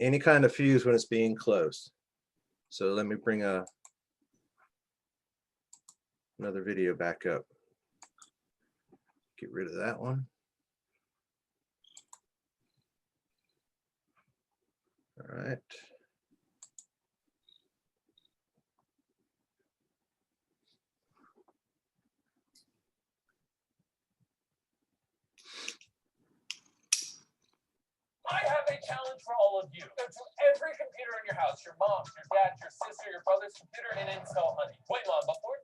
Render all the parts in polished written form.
any kind of fuse when it's being closed. So let me bring another video back up. Get rid of that one. All right. I have a challenge for all of you. Go to every computer in your house, your mom's, your dad's, your sister, your brother's computer, and install Honey. Wait, Mom, before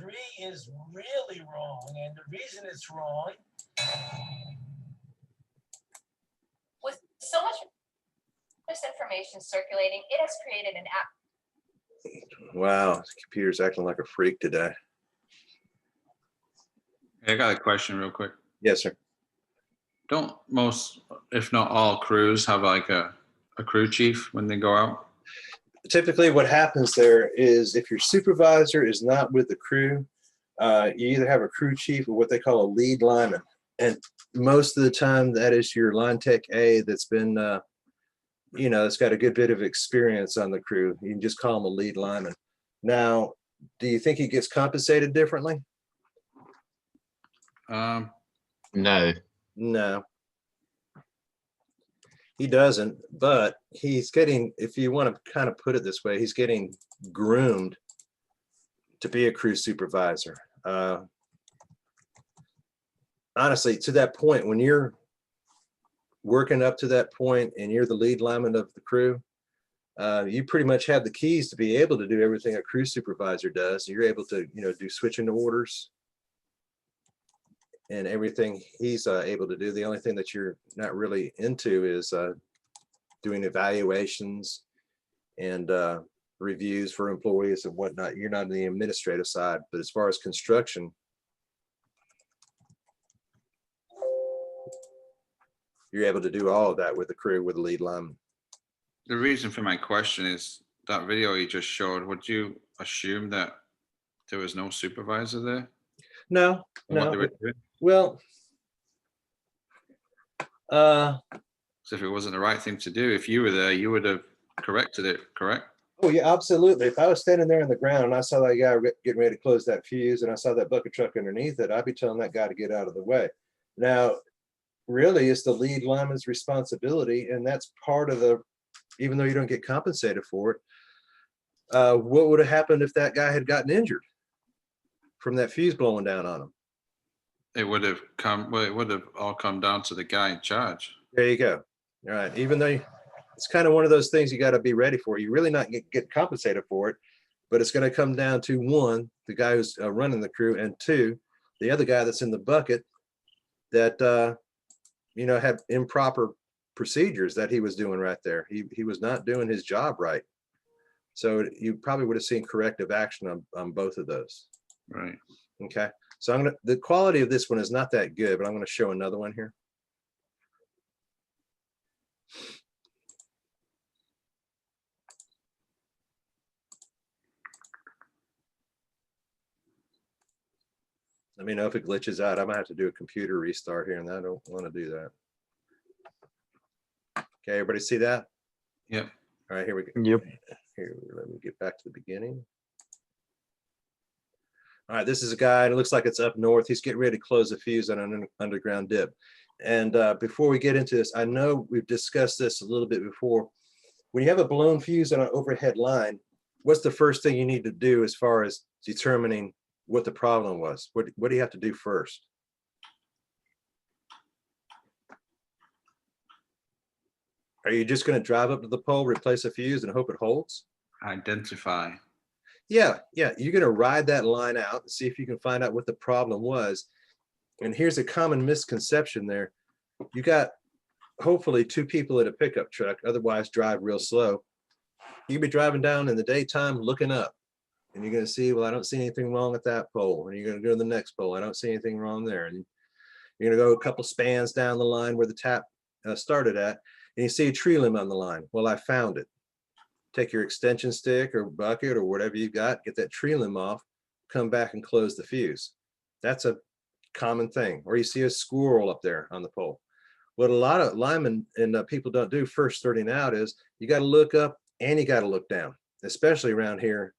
3 is really wrong, and the reason it's wrong. With so much misinformation circulating, it has created an app. Wow, this computer's acting like a freak today. I got a question real quick. Yes, sir. Don't most, if not all, crews have like a crew chief when they go out? Typically what happens there is if your supervisor is not with the crew, you either have a crew chief or what they call a lead lineman. And most of the time that is your line tech A that's been, it's got a good bit of experience on the crew. You can just call him a lead lineman. Now, do you think he gets compensated differently? No. No. He doesn't, but he's getting, if you want to kind of put it this way, he's getting groomed to be a crew supervisor. Honestly, to that point, when you're working up to that point and you're the lead lineman of the crew, you pretty much have the keys to be able to do everything a crew supervisor does. You're able to, do switching orders and everything he's able to do. The only thing that you're not really into is doing evaluations and reviews for employees and whatnot. You're not on the administrative side, but as far as construction, you're able to do all of that with the crew with the lead lineman. The reason for my question is that video you just showed, would you assume that there was no supervisor there? No, What they no. were doing? Well, So if it wasn't the right thing to do, if you were there, you would have corrected it, correct? oh yeah, absolutely. If I was standing there on the ground and I saw that guy getting ready to close that fuse and I saw that bucket truck underneath it, I'd be telling that guy to get out of the way. Now, really, it's the lead lineman's responsibility, and that's part of the, even though you don't get compensated for it, what would have happened if that guy had gotten injured from that fuse blowing down on him? It would have it would have all come down to the guy in charge. There you go. All right. Even though it's kind of one of those things you got to be ready for. You really not get compensated for it, but it's going to come down to one, the guy who's running the crew, and two, the other guy that's in the bucket that had improper procedures that he was doing right there. He was not doing his job right. So you probably would have seen corrective action on both of those. Right. Okay. So the quality of this one is not that good, but I'm going to show another one here. Let me know if it glitches out. I might have to do a computer restart here, and I don't want to do that. Okay, everybody see that? Yep. All right, here we go. Yep. Here, let me get back to the beginning. All right, this is a guy, and it looks like it's up north. He's getting ready to close a fuse on an underground dip. And before we get into this, I know we've discussed this a little bit before. When you have a blown fuse on an overhead line, what's the first thing you need to do as far as determining what the problem was? What do you have to do first? Are you just going to drive up to the pole, replace a fuse, and hope it holds? Identify. Yeah, you're going to ride that line out and see if you can find out what the problem was. And here's a common misconception there. You got hopefully two people in a pickup truck, otherwise drive real slow. You'll be driving down in the daytime looking up, and you're going to see, well, I don't see anything wrong at that pole. And you're going to go to the next pole. I don't see anything wrong there. And you're going to go a couple spans down the line where the tap started at, and you see a tree limb on the line. Well, I found it. Take your extension stick or bucket or whatever you got, get that tree limb off, come back and close the fuse. That's a common thing. Or you see a squirrel up there on the pole. What a lot of linemen and people don't do first starting out is you got to look up and you got to look down, especially around here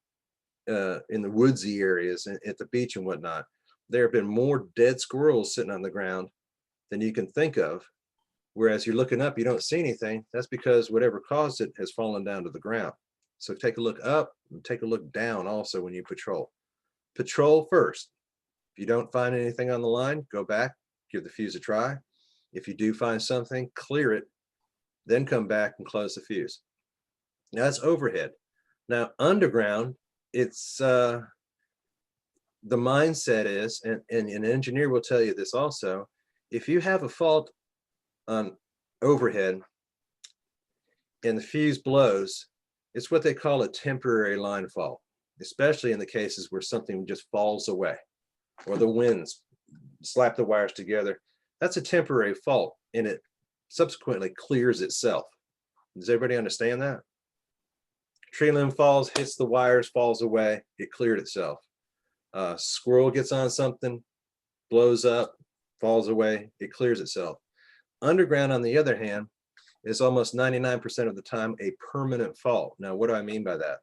in the woodsy areas and at the beach and whatnot. There have been more dead squirrels sitting on the ground than you can think of. Whereas you're looking up, you don't see anything. That's because whatever caused it has fallen down to the ground. So take a look up and take a look down also when you patrol. Patrol first. If you don't find anything on the line, go back, give the fuse a try. If you do find something, clear it, then come back and close the fuse. Now that's overhead. Now underground, it's the mindset is, and an engineer will tell you this also, if you have a fault on overhead and the fuse blows, it's what they call a temporary line fault, especially in the cases where something just falls away or the winds slap the wires together. That's a temporary fault and it subsequently clears itself. Does everybody understand that? Tree limb falls, hits the wires, falls away, it cleared itself. Squirrel gets on something, blows up, falls away, it clears itself. Underground, on the other hand, is almost 99% of the time a permanent fault. Now, what do I mean by that?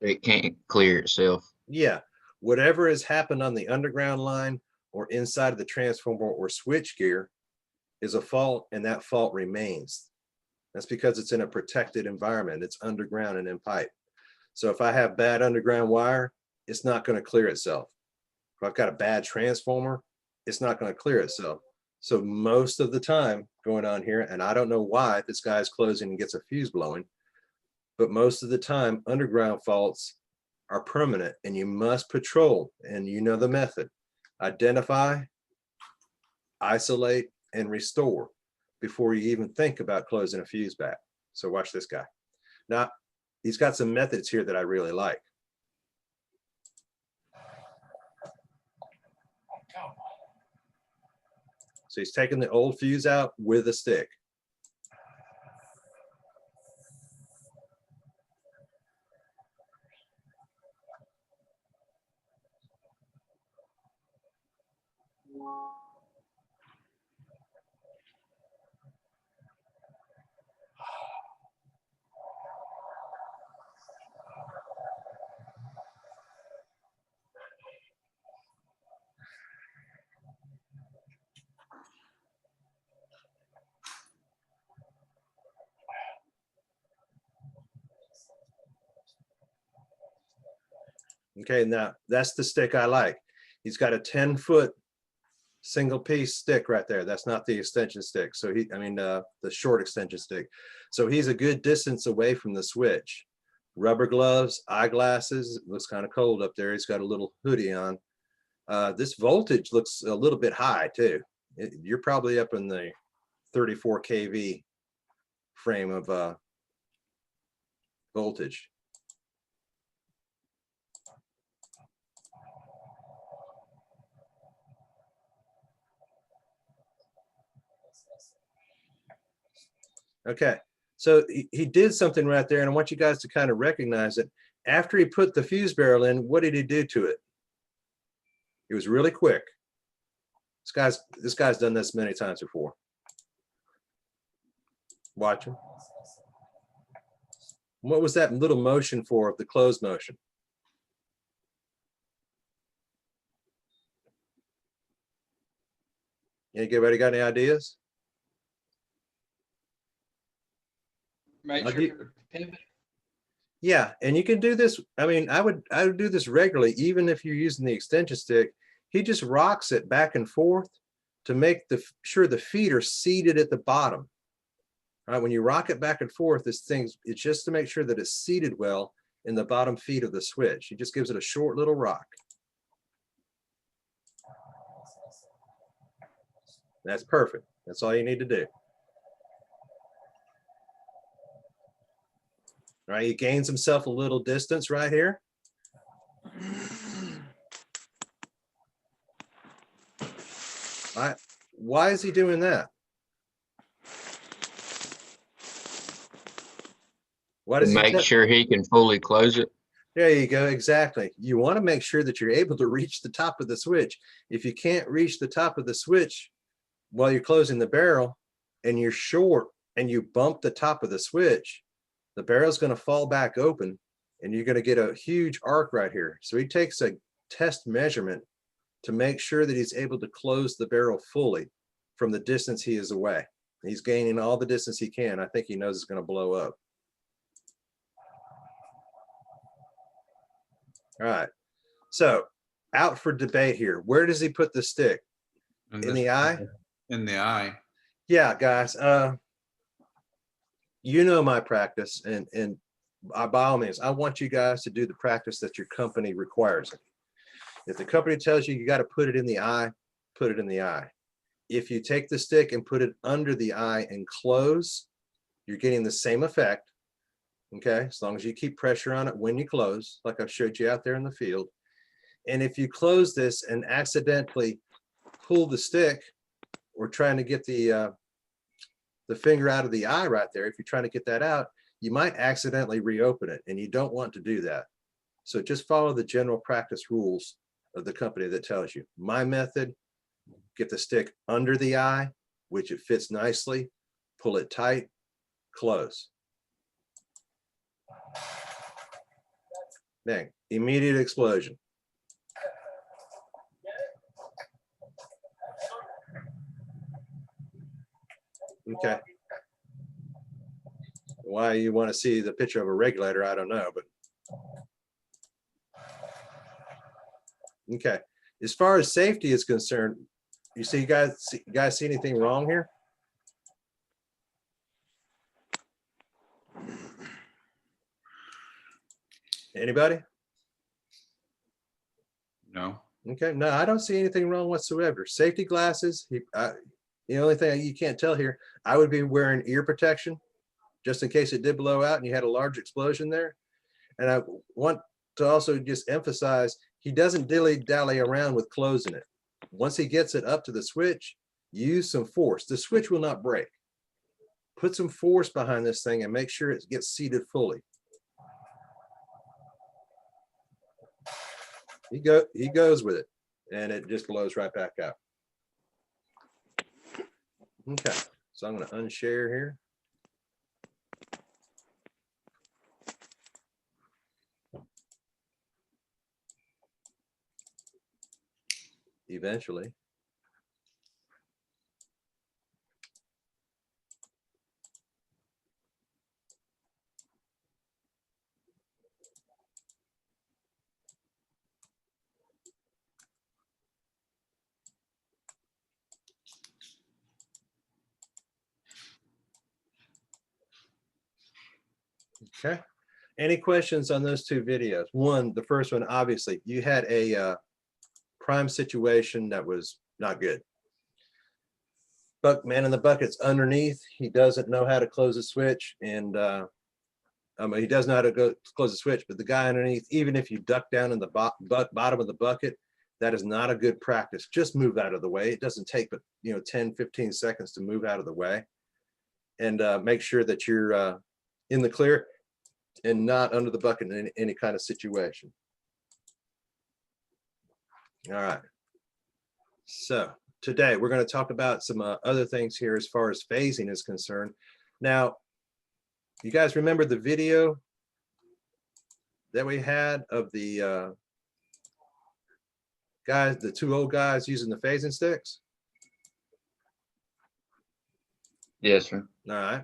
It can't clear itself. Yeah, whatever has happened on the underground line or inside of the transformer or switch gear is a fault, and that fault remains. That's because it's in a protected environment. It's underground and in pipe. So if I have bad underground wire, it's not going to clear itself. If I've got a bad transformer, it's not going to clear itself. So most of the time going on here, and I don't know why this guy's closing and gets a fuse blowing, but most of the time underground faults are permanent and you must patrol, and you know the method. Identify, isolate, and restore before you even think about closing a fuse back. So watch this guy. Now, he's got some methods here that I really like. So he's taking the old fuse out with a stick. Okay, now that's the stick I like. He's got a 10-foot single piece stick right there. That's not the extension stick. So the short extension stick. So he's a good distance away from the switch. Rubber gloves, eyeglasses. It looks kind of cold up there. He's got a little hoodie on. This voltage looks a little bit high too. You're probably up in the 34 kV frame of voltage. Okay, so he did something right there, and I want you guys to kind of recognize it. After he put the fuse barrel in, what did he do to it? It was really quick. This guy's done this many times before. Watch him. What was that little motion for, the closed motion? Anybody got any ideas? Make sure to pivot. Yeah, and you can do this. I mean, I would do this regularly, even if you're using the extension stick. He just rocks it back and forth to make sure the feet are seated at the bottom. All right, when you rock it back and forth, it's just to make sure that it's seated well in the bottom feet of the switch. He just gives it a short little rock. That's perfect. That's all you need to do. All right, he gains himself a little distance right here. All right, why is he doing that? Why does To make sure he can fully close it. There you go, exactly. You want to make sure that you're able to reach the top of the switch. If you can't reach the top of the switch, while you're closing the barrel and you're short and you bump the top of the switch, the barrel's going to fall back open and you're going to get a huge arc right here. So he takes a test measurement to make sure that he's able to close the barrel fully from the distance he is away. He's gaining all the distance he can. I think he knows it's going to blow up. All right. So out for debate here. Where does he put the stick? And In this- the eye? In the eye. Yeah, guys. You know my practice, and by all means, I want you guys to do the practice that your company requires. If the company tells you you got to put it in the eye, put it in the eye. If you take the stick and put it under the eye and close, you're getting the same effect. Okay, as long as you keep pressure on it when you close, like I showed you out there in the field. And if you close this and accidentally pull the stick, or trying to get the finger out of the eye right there, if you're trying to get that out, you might accidentally reopen it, and you don't want to do that. So just follow the general practice rules of the company that tells you. My method: get the stick under the eye, which it fits nicely, pull it tight, close. Bang, immediate explosion. Okay. Why you want to see the picture of a regulator, I don't know, but okay. As far as safety is concerned, you guys see anything wrong here? Anybody? No. Okay, no, I don't see anything wrong whatsoever. Safety glasses. The only thing you can't tell here, I would be wearing ear protection just in case it did blow out and you had a large explosion there. And I want to also just emphasize, he doesn't dilly-dally around with closing it. Once he gets it up to the switch, use some force. The switch will not break. Put some force behind this thing and make sure it gets seated fully. He goes with it, and it just blows right back out. Okay, so I'm going to unshare here. Eventually. Okay. Any questions on those two videos? One, the first one, obviously, you had a prime situation that was not good. Man in the bucket's underneath. He doesn't know how to close a switch, and he does know how to close the switch, but the guy underneath, even if you duck down in the bottom of the bucket, that is not a good practice. Just move out of the way. It doesn't take but 10, 15 seconds to move out of the way, and make sure that you're in the clear and not under the bucket in any kind of situation. All right. So today we're going to talk about some other things here as far as phasing is concerned. Now, you guys remember the video that we had of the guys, the two old guys using the phasing sticks? Yes, sir. All right.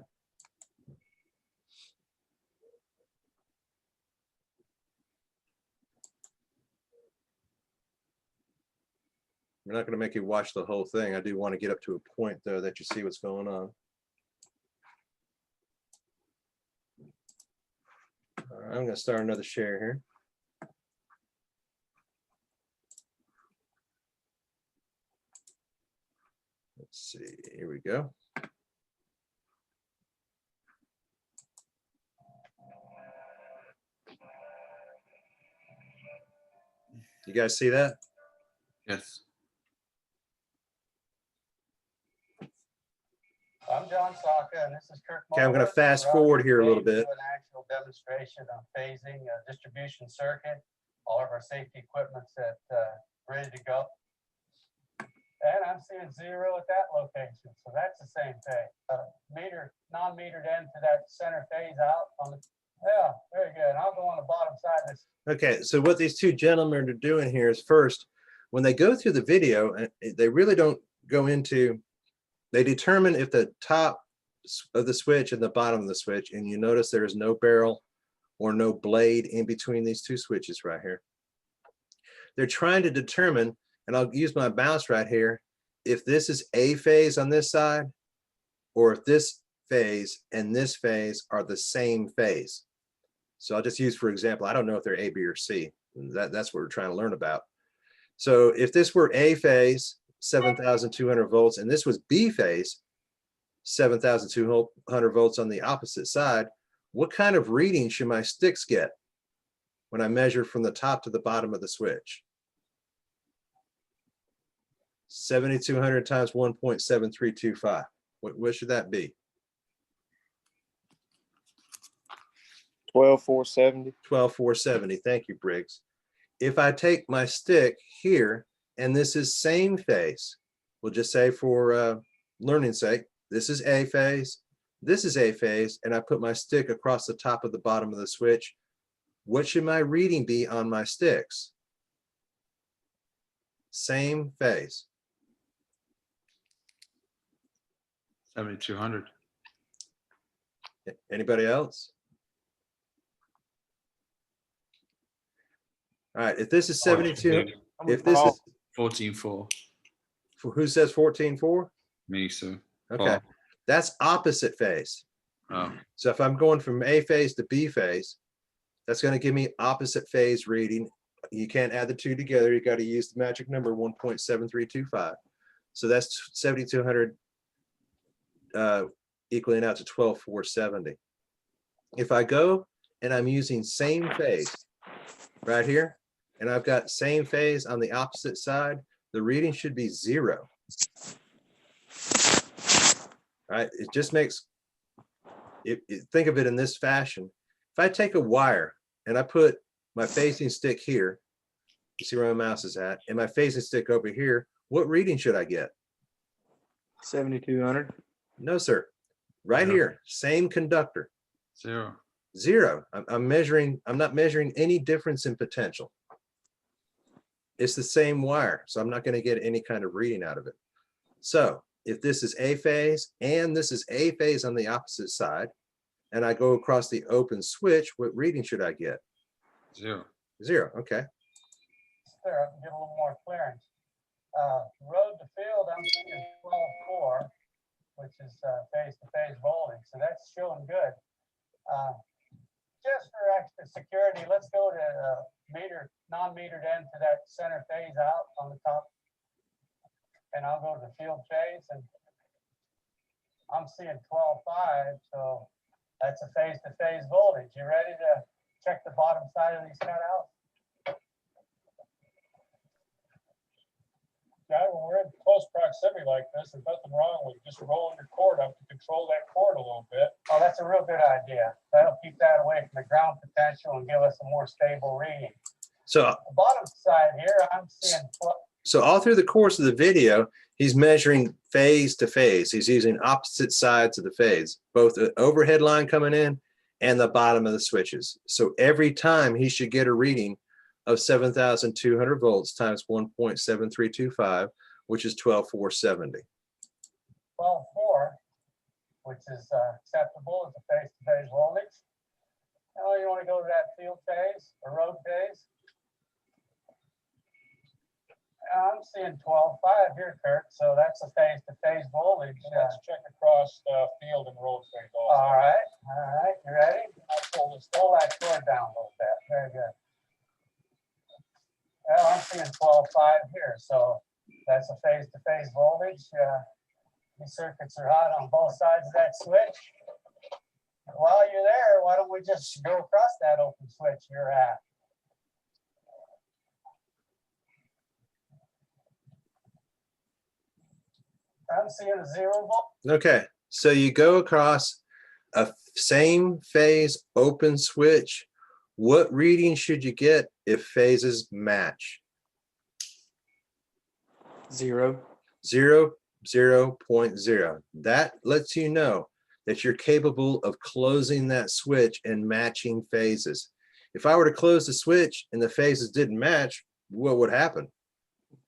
We're not going to make you watch the whole thing. I do want to get up to a point, though, that you see what's going on. All right, I'm going to start another share here. Let's see. Here we go. You guys see that? Yes. I'm John Saka, and this is Kirk. Okay, I'm gonna Mulhern. fast We're out forward here here a little today to bit. do an actual demonstration of phasing a distribution circuit, all of our safety equipment's ready to go. And I'm seeing 0 at that location, so that's the same thing. Non-metered end to that center phase out on the, yeah, very good. I'll go on the bottom side of this. Okay, so what these two gentlemen are doing here is first, when they go through the video, they really don't go into, they determine if the top of the switch and the bottom of the switch, and you notice there is no barrel or no blade in between these two switches right here. They're trying to determine, and I'll use my mouse right here, if this is A phase on this side, or if this phase and this phase are the same phase. So I'll just use, for example, I don't know if they're A, B, or C. That's what we're trying to learn about. So if this were A phase, 7,200 volts, and this was B phase, 7,200 volts on the opposite side, what kind of reading should my sticks get when I measure from the top to the bottom of the switch? 7,200 times 1.7325. What should that be? 12,470. 12,470. Thank you, Briggs. If I take my stick here, and this is same phase, we'll just say for learning's sake, this is A phase, this is A phase, and I put my stick across the top of the bottom of the switch, what should my reading be on my sticks? Same phase. 7,200. Anybody else? All right, if this is 72, if this is 14.4. who says 14.4? Me, so. Okay, Paul. that's opposite phase. Oh, So if I'm going from A phase to B phase, that's going to give me opposite phase reading. You can't add the two together. You got to use the magic number 1.7325. So that's 7,200 equaling out to 12,470. If I go and I'm using same phase right here, and I've got same phase on the opposite side, the reading should be 0. Right? It just makes think of it in this fashion. If I take a wire and I put my phasing stick here, you see where my mouse is at, and my phasing stick over here, what reading should I get? 7,200. No, sir. Right here, same conductor. 0. 0. I'm not measuring any difference in potential. It's the same wire, so I'm not going to get any kind of reading out of it. So if this is A phase and this is A phase on the opposite side, and I go across the open switch, what reading should I get? 0. 0. Okay. There, I can get a little more clearance. Road to field, I'm seeing 12.4, which is phase-to-phase voltage, so that's showing good. Just for extra security, let's go to non-metered end to that center phase out on the top. And I'll go to the field phase, and I'm seeing 12.5, so that's a phase-to-phase voltage. You ready to check the bottom side of these cutouts? Yeah, when we're in close proximity like this, there's nothing wrong with just rolling your cord up to control that cord a little bit. Oh, that's a real good idea. That'll keep that away from the ground potential and give us a more stable reading. So The bottom side here, I'm seeing 12. So all through the course of the video, he's measuring phase to phase. He's using opposite sides of the phase, both the overhead line coming in and the bottom of the switches. So every time he should get a reading of 7,200 volts times 1.7325, which is 12,470. 12.4, which is acceptable as a phase-to-phase voltage. Now you want to go to that field phase or road phase. I'm seeing 12.5 here, Kurt, so that's a phase-to-phase voltage. Let's check across field and road phase also. All right, you ready? I'll pull this Pull that cord down a little bit. Very good. Well, I'm seeing 12.5 here, so that's a phase-to-phase voltage. These circuits are hot on both sides of that switch. While you're there, why don't we just go across that open switch you're at? I'm seeing a 0 volt. Okay, so you go across a same phase open switch. What reading should you get if phases match? 0. 0.0. That lets you know that you're capable of closing that switch and matching phases. If I were to close the switch and the phases didn't match, what would happen?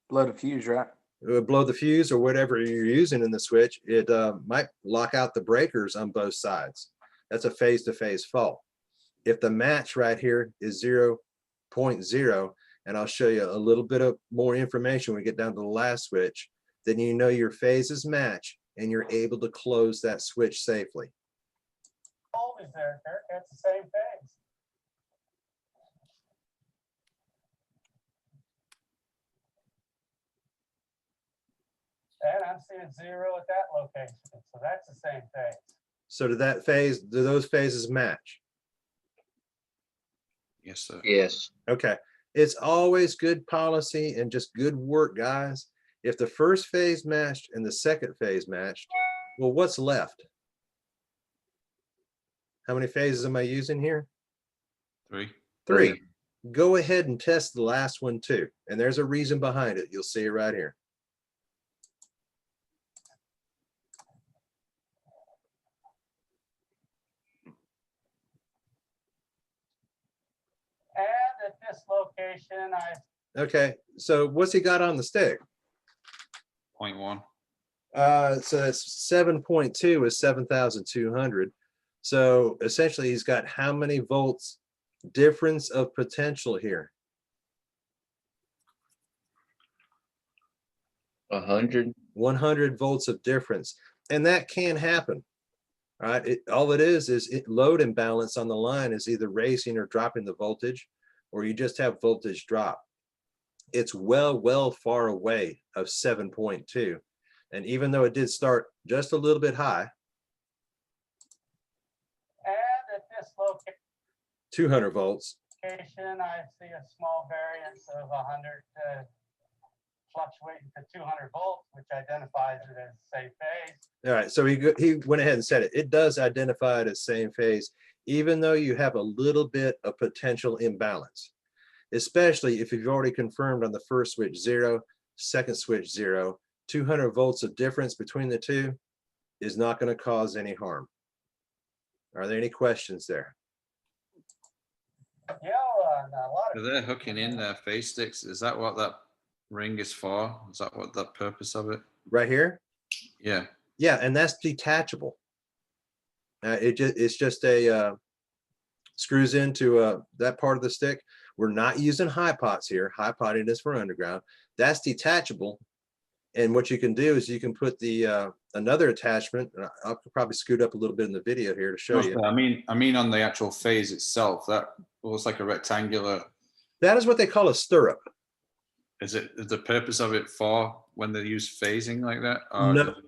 Blow the fuse, right? It would blow the fuse or whatever you're using in the switch. It might lock out the breakers on both sides. That's a phase-to-phase fault. If the match right here is 0.0, and I'll show you a little bit of more information when we get down to the last switch, then you know your phases match and you're able to close that switch safely. Always there, Kirk. That's the same phase. And I'm seeing 0 at that location, so that's the same phase. So do those phases match? Yes, sir. Yes. Okay. It's always good policy and just good work, guys. If the first phase matched and the second phase matched, well, what's left? How many phases am I using here? 3. 3. Go ahead and test the last one too. And there's a reason behind it. You'll see it right here. And at this location, Okay, so what's he got on the stick? 0.1. So that's 7.2 is 7,200. So essentially he's got how many volts difference of potential here? 100. 100 volts of difference. And that can happen. All right, all it is load imbalance on the line is either raising or dropping the voltage, or you just have voltage drop. It's well far away of 7.2. And even though it did start just a little bit high, and at this location, 200 volts. I see a small variance of 100 fluctuating to 200 volts, which identifies it as safe phase. All right, so he went ahead and said it. It does identify it as same phase, even though you have a little bit of potential imbalance, especially if you've already confirmed on the first switch 0, second switch 0, 200 volts of difference between the two is not going to cause any harm. Are there any questions there? Yeah, a lot So of they're hooking in their phase sticks. Is that what that ring is for? Is that what the purpose of it? Right here? Yeah. Yeah, and that's detachable. It's just a screws into that part of the stick. We're not using high pots here. High potting is for underground. That's detachable. And what you can do is you can put the another attachment. I'll probably scoot up a little bit in the video here to show you. I mean on the actual phase itself, that looks like a rectangular. That is what they call a stirrup. Is the purpose of it for when they use phasing like that?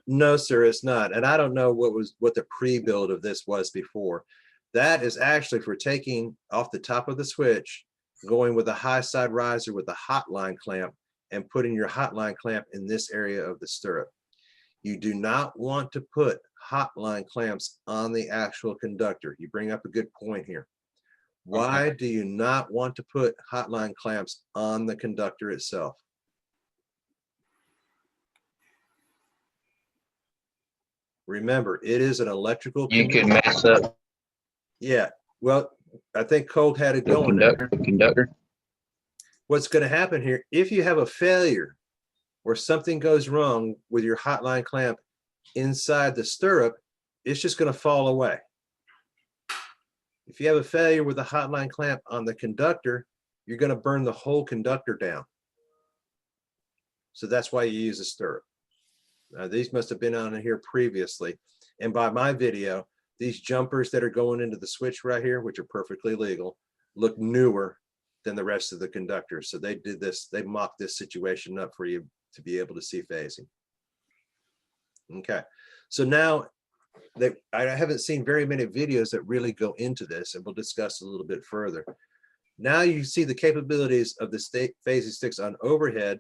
No, sir, it's not. And I don't know what the pre-build of this was before. That is actually for taking off the top of the switch, going with a high side riser with a hotline clamp, and putting your hotline clamp in this area of the stirrup. You do not want to put hotline clamps on the actual conductor. You bring up a good point here. Why do you not want to put hotline clamps on the conductor itself? Remember, it is an electrical. You could mess up Yeah, well, I think Colt had it the going there. conductor. What's going to happen here, if you have a failure or something goes wrong with your hotline clamp inside the stirrup, it's just going to fall away. If you have a failure with the hotline clamp on the conductor, you're going to burn the whole conductor down. So that's why you use a stirrup. These must have been on here previously. And by my video, these jumpers that are going into the switch right here, which are perfectly legal, look newer than the rest of the conductors. So they did this, they mocked this situation up for you to be able to see phasing. Okay, so now I haven't seen very many videos that really go into this, and we'll discuss a little bit further. Now you see the capabilities of the phasing sticks on overhead.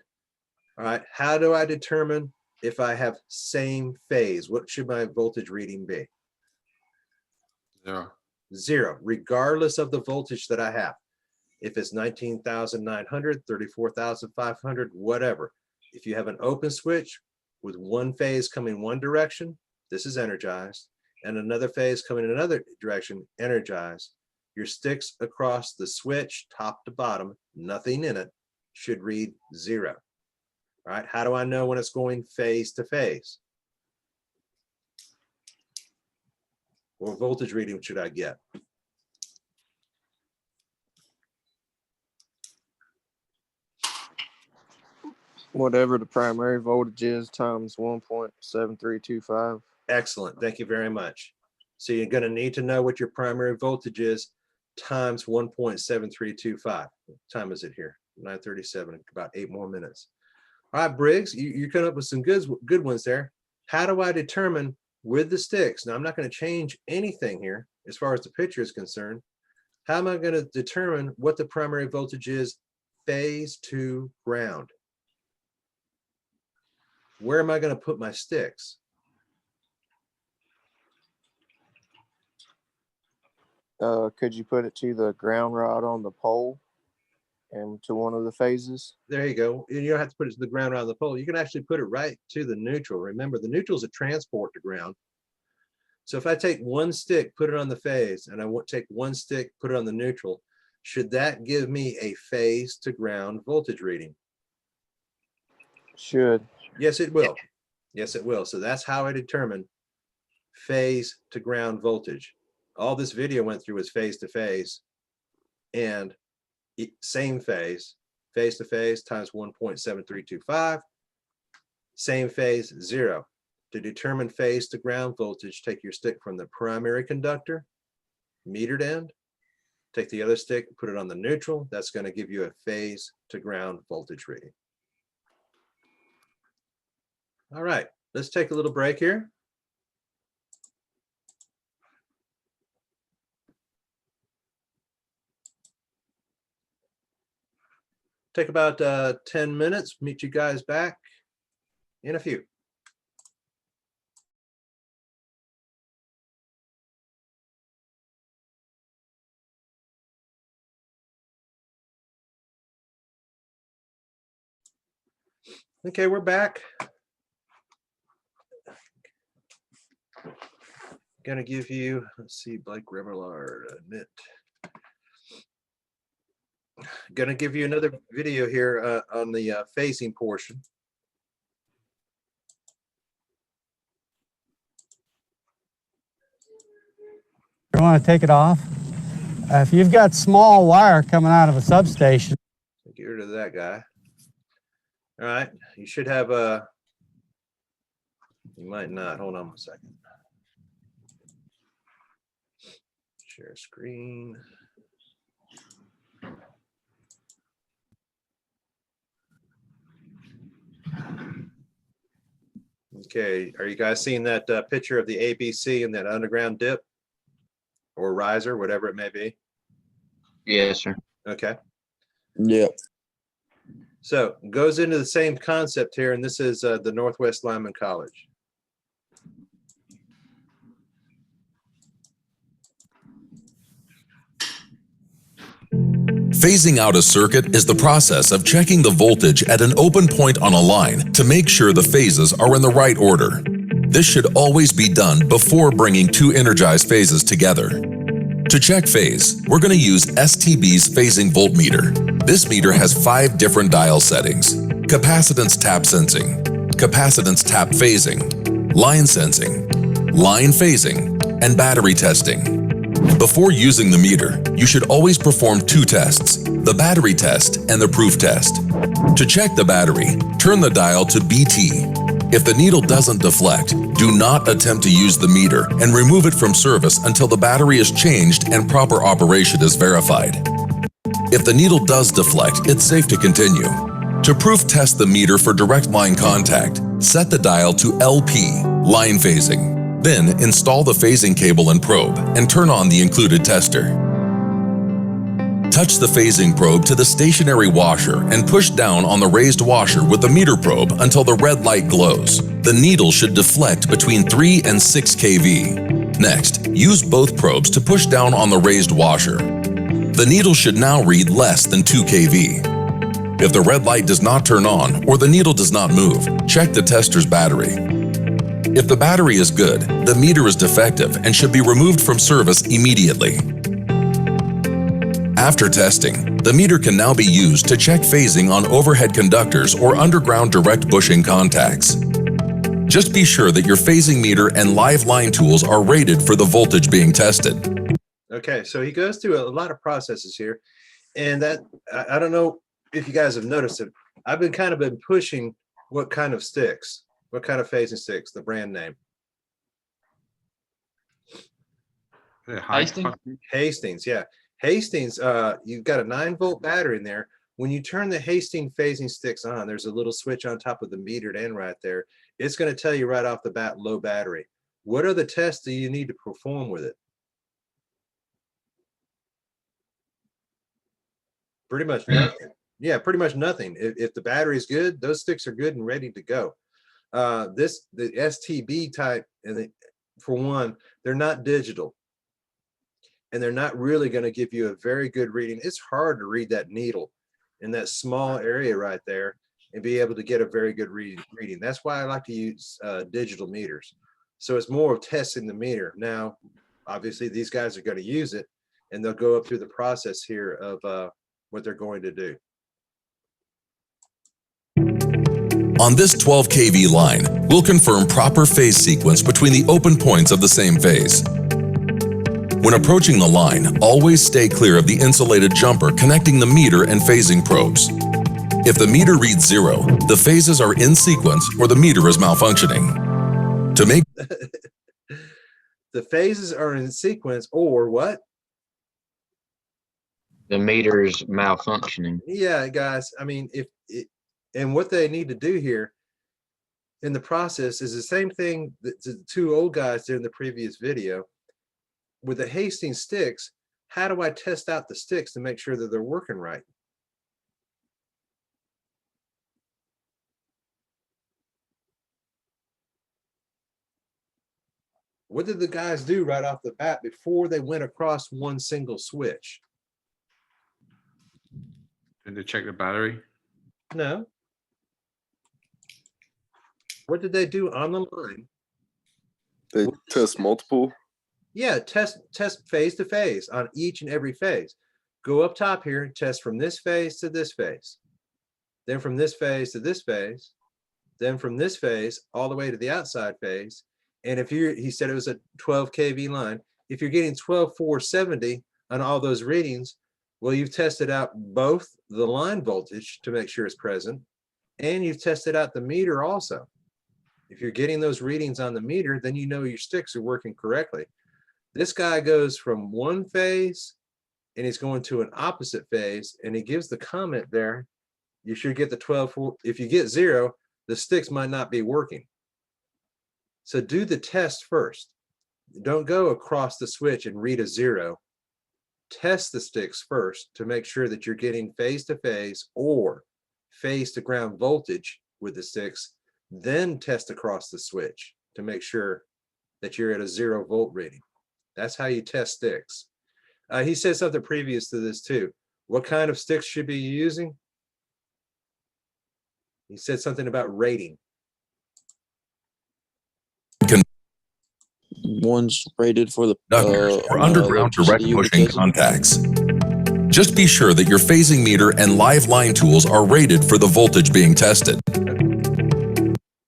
All right, how do I determine if I have same phase? What should my voltage reading be? 0. 0, regardless of the voltage that I have. If it's 19,900, 34,500, whatever. If you have an open switch, with one phase coming one direction, this is energized, and another phase coming in another direction, energized. Your sticks across the switch, top to bottom, nothing in it, should read 0. All right, how do I know when it's going phase to phase? What voltage reading should I get? Whatever the primary voltage is times 1.7325. Excellent, thank you very much. So you're going to need to know what your primary voltage is times 1.7325. What time is it here? 9:37, about 8 more minutes. All right, Briggs, you come up with some good ones there. How do I determine with the sticks? Now, I'm not going to change anything here as far as the picture is concerned. How am I going to determine what the primary voltage is phase to ground? Where am I going to put my sticks? Could you put it to the ground rod on the pole and to one of the phases? There you go. You don't have to put it to the ground around the pole. You can actually put it right to the neutral. Remember, the neutral is a transport to ground. So if I take one stick, put it on the phase, and I take one stick, put it on the neutral, should that give me a phase to ground voltage reading? Should. Yes, it will. Yes, it will. So that's how I determine phase to ground voltage. All this video went through was phase to phase and same phase to phase times 1.7325, same phase 0. To determine phase to ground voltage, take your stick from the primary conductor, metered end, take the other stick, put it on the neutral. That's going to give you a phase to ground voltage reading. All right, let's take a little break here. Take about 10 minutes, meet you guys back in a few. Okay, we're back. Gonna give you, let's see, Blake Revelard, knit. Gonna give you another video here on the phasing portion. You want to take it off? If you've got small wire coming out of a substation. Get rid of that guy. All right, you should have a, you might not, hold on a second. Share screen. Okay, are you guys seeing that picture of the ABC and that underground dip or riser, whatever it may be? Yes, sir. Okay. Yep. So goes into the same concept here, and this is the Northwest Lineman College. Phasing out a circuit is the process of checking the voltage at an open point on a line to make sure the phases are in the right order. This should always be done before bringing two energized phases together. To check phase, we're going to use STB's phasing voltmeter. This meter has 5 different dial settings: capacitance tap sensing, capacitance tap phasing, line sensing, line phasing, and battery testing. Before using the meter, you should always perform 2 tests, the battery test and the proof test. To check the battery, turn the dial to BT. If the needle doesn't deflect, do not attempt to use the meter and remove it from service until the battery is changed and proper operation is verified. If the needle does deflect, it's safe to continue. To proof test the meter for direct line contact, set the dial to LP, line phasing. Then install the phasing cable and probe and turn on the included tester. Touch the phasing probe to the stationary washer and push down on the raised washer with the meter probe until the red light glows. The needle should deflect between 3 and 6 kV. Next, use both probes to push down on the raised washer. The needle should now read less than 2 kV. If the red light does not turn on or the needle does not move, check the tester's battery. If the battery is good, the meter is defective and should be removed from service immediately. After testing, the meter can now be used to check phasing on overhead conductors or underground direct bushing contacts. Just be sure that your phasing meter and live line tools are rated for the voltage being tested. Okay, so he goes through a lot of processes here, and that I don't know if you guys have noticed it. I've been pushing what kind of sticks, what kind of phasing sticks, the brand name. Hastings? Hastings, yeah. Hastings, you've got a 9-volt battery in there. When you turn the Hastings phasing sticks on, there's a little switch on top of the metered end right there. It's going to tell you right off the bat, low battery. What are the tests that you need to perform with it? Pretty much nothing. Yeah, pretty much nothing. If the battery is good, those sticks are good and ready to go. The STB type, and for one, they're not digital. And they're not really going to give you a very good reading. It's hard to read that needle in that small area right there and be able to get a very good reading. That's why I like to use digital meters. So it's more of testing the meter. Now, obviously, these guys are going to use it, and they'll go up through the process here of what they're going to do. On this 12 kV line, we'll confirm proper phase sequence between the open points of the same phase. When approaching the line, always stay clear of the insulated jumper connecting the meter and phasing probes. If the meter reads 0, the phases are in sequence or the meter is malfunctioning. To make the phases are in sequence or what? The meter's malfunctioning. Yeah, guys. I mean, and what they need to do here in the process is the same thing that the two old guys did in the previous video. With the Hastings sticks, how do I test out the sticks to make sure that they're working right? What did the guys do right off the bat before they went across one single switch? Did they check the battery? No. What did they do on the line? They test multiple. Yeah, test phase to phase on each and every phase. Go up top here and test from this phase to this phase. Then from this phase to this phase. Then from this phase all the way to the outside phase. And if he said it was a 12 kV line. If you're getting 12,470 on all those readings, well, you've tested out both the line voltage to make sure it's present, and you've tested out the meter also. If you're getting those readings on the meter, then you know your sticks are working correctly. This guy goes from one phase and he's going to an opposite phase, and he gives the comment there, you should get the 12. If you get 0, the sticks might not be working. So do the test first. Don't go across the switch and read a 0. Test the sticks first to make sure that you're getting phase to phase or phase to ground voltage with the sticks. Then test across the switch to make sure that you're at a 0 volt reading. That's how you test sticks. He said something previous to this too. What kind of sticks should be using? He said something about rating. One's rated for the conductors or underground direct electricity pushing with contacts. Just be sure that your phasing meter and live line tools are rated for the voltage being tested.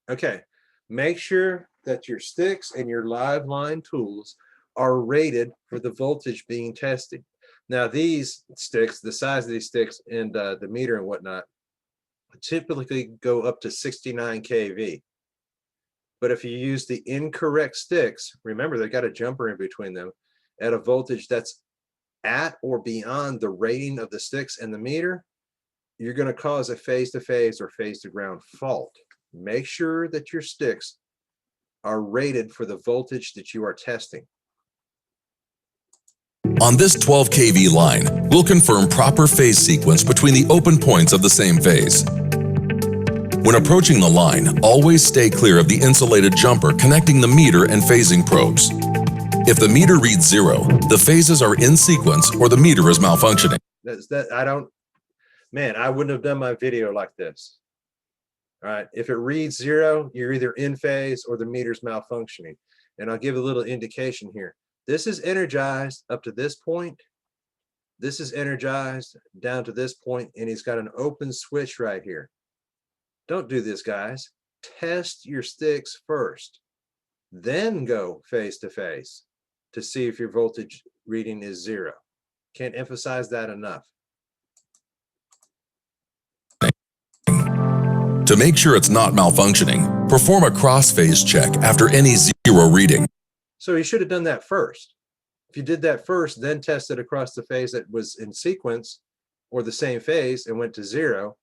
Okay, make sure that your sticks and your live line tools are rated for the voltage being tested. Now these sticks, the size of these sticks and the meter and whatnot, typically go up to 69 kV. But if you use the incorrect sticks, remember they got a jumper in between them, at a voltage that's at or beyond the rating of the sticks and the meter, you're going to cause a phase to phase or phase to ground fault. Make sure that your sticks are rated for the voltage that you are testing. On this 12 kV line, we'll confirm proper phase sequence between the open points of the same phase. When approaching the line, always stay clear of the insulated jumper connecting the meter and phasing probes. If the meter reads 0, the phases are in sequence or the meter is malfunctioning. man, I wouldn't have done my video like this. All right, if it reads 0, you're either in phase or the meter's malfunctioning. And I'll give a little indication here. This is energized up to this point. This is energized down to this point, and he's got an open switch right here. Don't do this, guys. Test your sticks first, then go phase to phase to see if your voltage reading is 0. Can't emphasize that enough. To make sure it's not malfunctioning, perform a cross-phase check after any 0 reading. So you should have done that first. If you did that first, then tested across the phase that was in sequence or the same phase and went to 0,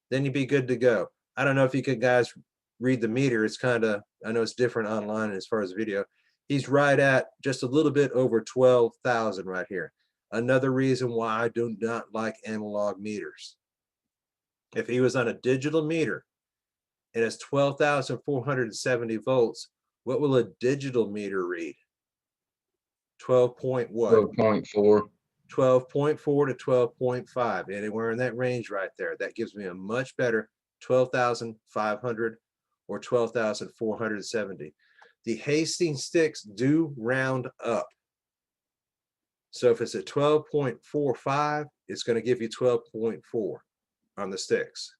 then you'd be good to go. I don't know if you could guys read the meter. It's kind of, I know it's different online as far as video. He's right at just a little bit over 12,000 right here. Another reason why I do not like analog meters. If he was on a digital meter and it's 12,470 volts, what will a digital meter read? 12 point what? 12.4. 12.4 to 12.5, anywhere in that range right there. That gives me a much better 12,500 or 12,470. The Hastings sticks do round up. So if it's at 12.45, it's going to give you 12.4 on the sticks.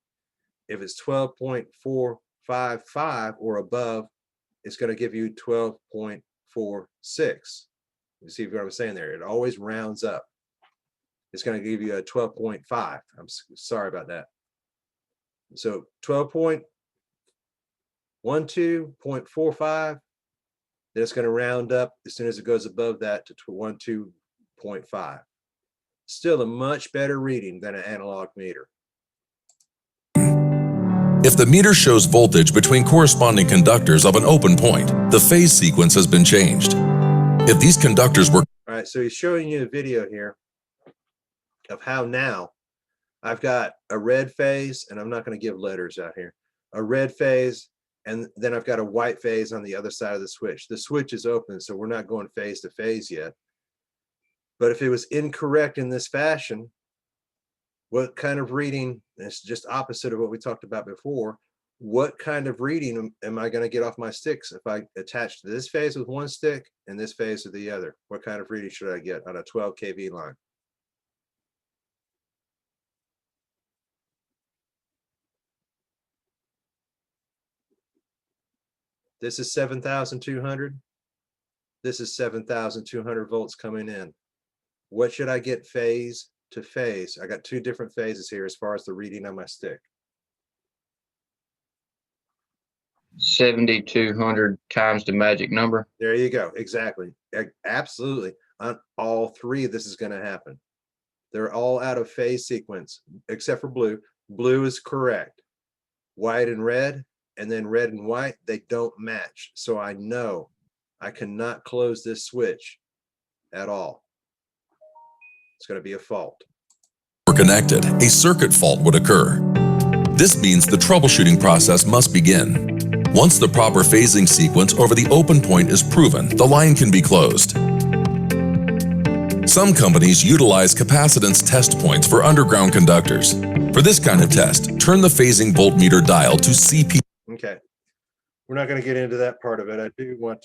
If it's 12.455 or above, it's going to give you 12.46. You see what I'm saying there? It always rounds up. It's going to give you a 12.5. I'm sorry about that. So 12.12.45, then it's going to round up as soon as it goes above that to 12.5. Still a much better reading than an analog meter. If the meter shows voltage between corresponding conductors of an open point, the phase sequence has been changed. If these conductors were... All right, so he's showing you a video here of how now I've got a red phase, and I'm not going to give letters out here, a red phase, and then I've got a white phase on the other side of the switch. The switch is open, so we're not going phase to phase yet. But if it was incorrect in this fashion, what kind of reading, and it's just opposite of what we talked about before, what kind of reading am I going to get off my sticks if I attach this phase with one stick and this phase with the other? What kind of reading should I get on a 12 kV line? This is 7,200. This is 7,200 volts coming in. What should I get phase to phase? I got 2 different phases here as far as the reading on my stick. 7,200 times the magic number. There you go. Exactly. Absolutely. On all 3, this is going to happen. They're all out of phase sequence, except for blue. Blue is correct. White and red, and then red and white, they don't match. So I know I cannot close this switch at all. It's going to be a fault. were connected, a circuit fault would occur. This means the troubleshooting process must begin. Once the proper phasing sequence over the open point is proven, the line can be closed. Some companies utilize capacitance test points for underground conductors. For this kind of test, turn the phasing voltmeter dial to CP. Okay. We're not going to get into that part of it. I do want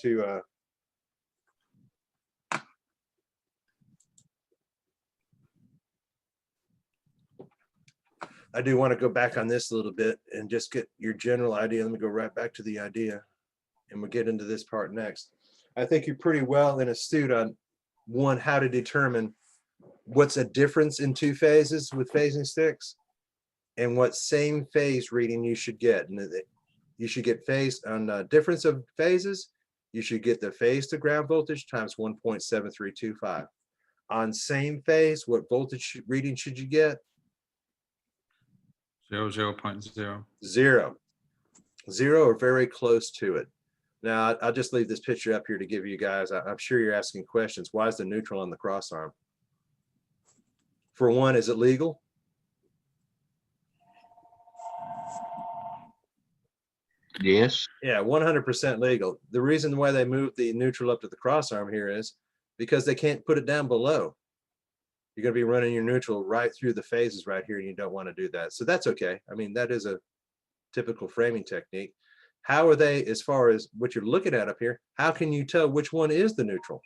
to go back on this a little bit and just get your general idea. Let me go right back to the idea, and we'll get into this part next. I think you're pretty well and astute on one, how to determine what's a difference in 2 phases with phasing sticks and what same phase reading you should get. And you should get phase on difference of phases. You should get the phase to ground voltage times 1.7325. On same phase, what voltage reading should you get? 0.0. 0. 0 or very close to it. Now, I'll just leave this picture up here to give you guys, I'm sure you're asking questions. Why is the neutral on the cross arm? For one, is it legal? Yes. Yeah, 100% legal. The reason why they moved the neutral up to the cross arm here is because they can't put it down below. you're going to be running your neutral right through the phases right here, and you don't want to do that. So that's okay. I mean, that is a typical framing technique. How are they, as far as what you're looking at up here, how can you tell which one is the neutral?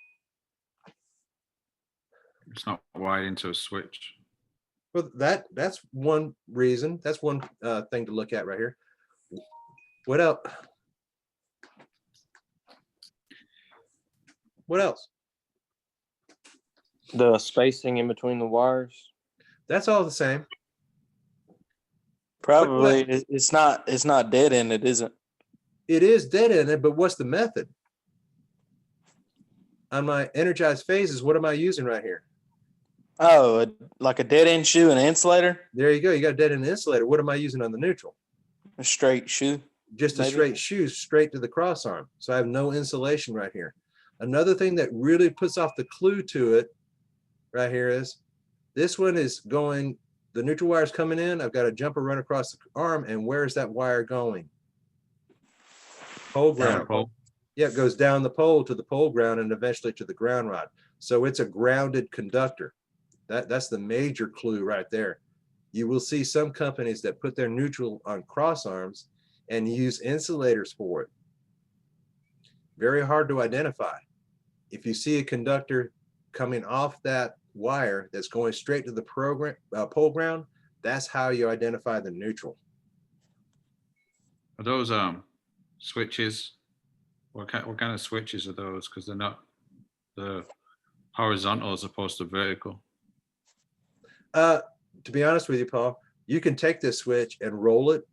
It's not wired into a switch. Well, that's one reason. That's one thing to look at right here. What else? What else? The spacing in between the wires. That's all the same. Probably it's not dead ended, is it? It is dead ended, but what's the method? On my energized phases, what am I using right here? Oh, like a dead end shoe and an insulator? There you go. You got a dead end insulator. What am I using on the neutral? A straight shoe. Just a Maybe. straight shoe straight to the cross arm. So I have no insulation right here. Another thing that really puts off the clue to it right here is this one is going, the neutral wire is coming in. I've got a jumper run across the arm. And where's that wire going? Pole ground. Yeah, it goes down the pole to the pole ground and eventually to the ground rod. So it's a grounded conductor. That's the major clue right there. You will see some companies that put their neutral on cross arms and use insulators for it. Very hard to identify. If you see a conductor coming off that wire that's going straight to the pole ground, that's how you identify the neutral. Are those switches? What kind of switches are those? Because they're not the horizontal as opposed to vertical. To be honest with you, Paul, you can take this switch and roll it.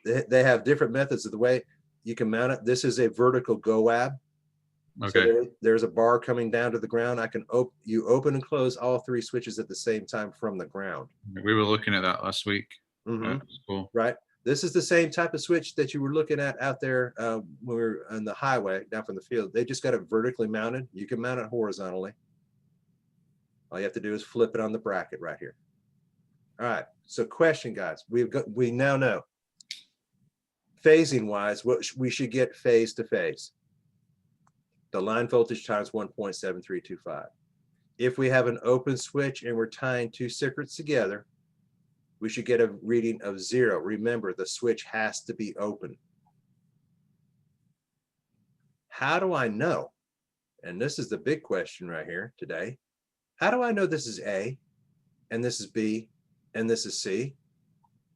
They have different methods of the way you can mount it. This is a vertical GOAB. Okay. So there's a bar coming down to the ground. You open and close all three switches at the same time from the ground. We were looking at that last week. Mhm. Cool. Right. This is the same type of switch that you were looking at out there when we were on the highway down from the field. They just got it vertically mounted. You can mount it horizontally. All you have to do is flip it on the bracket right here. All right. So question, guys, we now know phasing wise what we should get phase to phase. The line voltage times 1.7325. If we have an open switch and we're tying two circuits together, we should get a reading of 0. Remember, the switch has to be open. How do I know? And this is the big question right here today. How do I know this is A and this is B and this is C?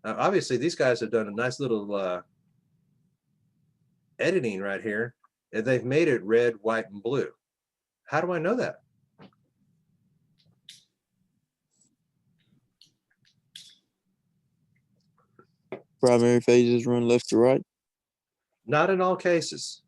Obviously, these guys have done a nice little editing right here, and they've made it red, white, and blue. How do I know that? Primary phases run left to right. Not in all cases.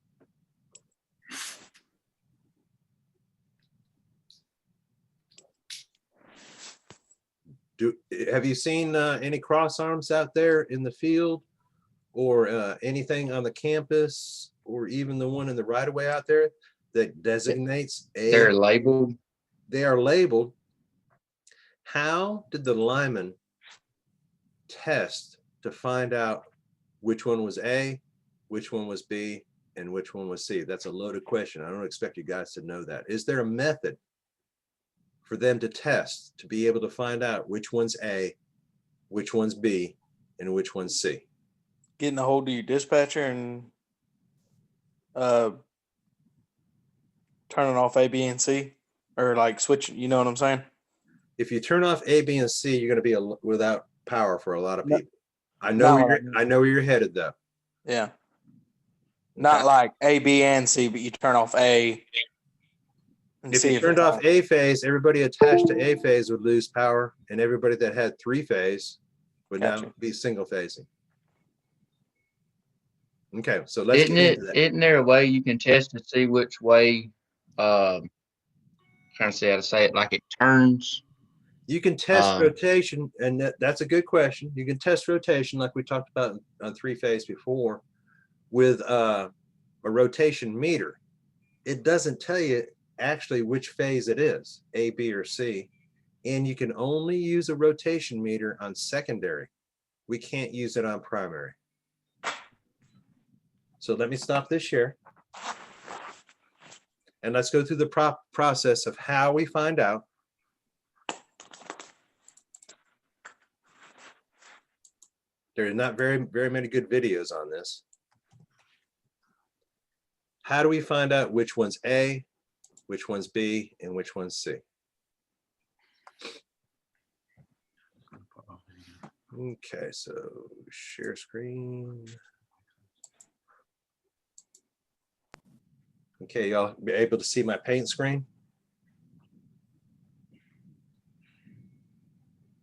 Have you seen any cross arms out there in the field or anything on the campus or even the one in the right of way out there that designates a? They're labeled. They are labeled. How did the lineman test to find out which one was A, which one was B, and which one was C? That's a loaded question. I don't expect you guys to know that. Is there a method for them to test to be able to find out which one's A, which one's B, and which one's C? Getting a hold of your dispatcher and turning off A, B, and C, or like switching. You know what I'm saying? If you turn off A, B, and C, you're going to be without power for a lot of No, people. I know not where I know where you're headed though. Yeah. Not like A, B, and C, but you turn off A. And If see you turned it's off on. A phase, everybody attached to A phase would lose power, and everybody that had 3 phase would now Gotcha. be single phasing. Okay, so let's get into that. Isn't there a way you can test to see which way, trying to see how to say it, like it turns? You can test rotation, and that's a good question. You can test rotation like we talked about on 3 phase before with a rotation meter. It doesn't tell you actually which phase it is, A, B, or C. And you can only use a rotation meter on secondary. We can't use it on primary. So let me stop this here. And let's go through the process of how we find out There's not very many good videos on this. How do we find out which one's A, which one's B, and which one's C? Okay, so share screen. Okay, y'all be able to see my paint screen?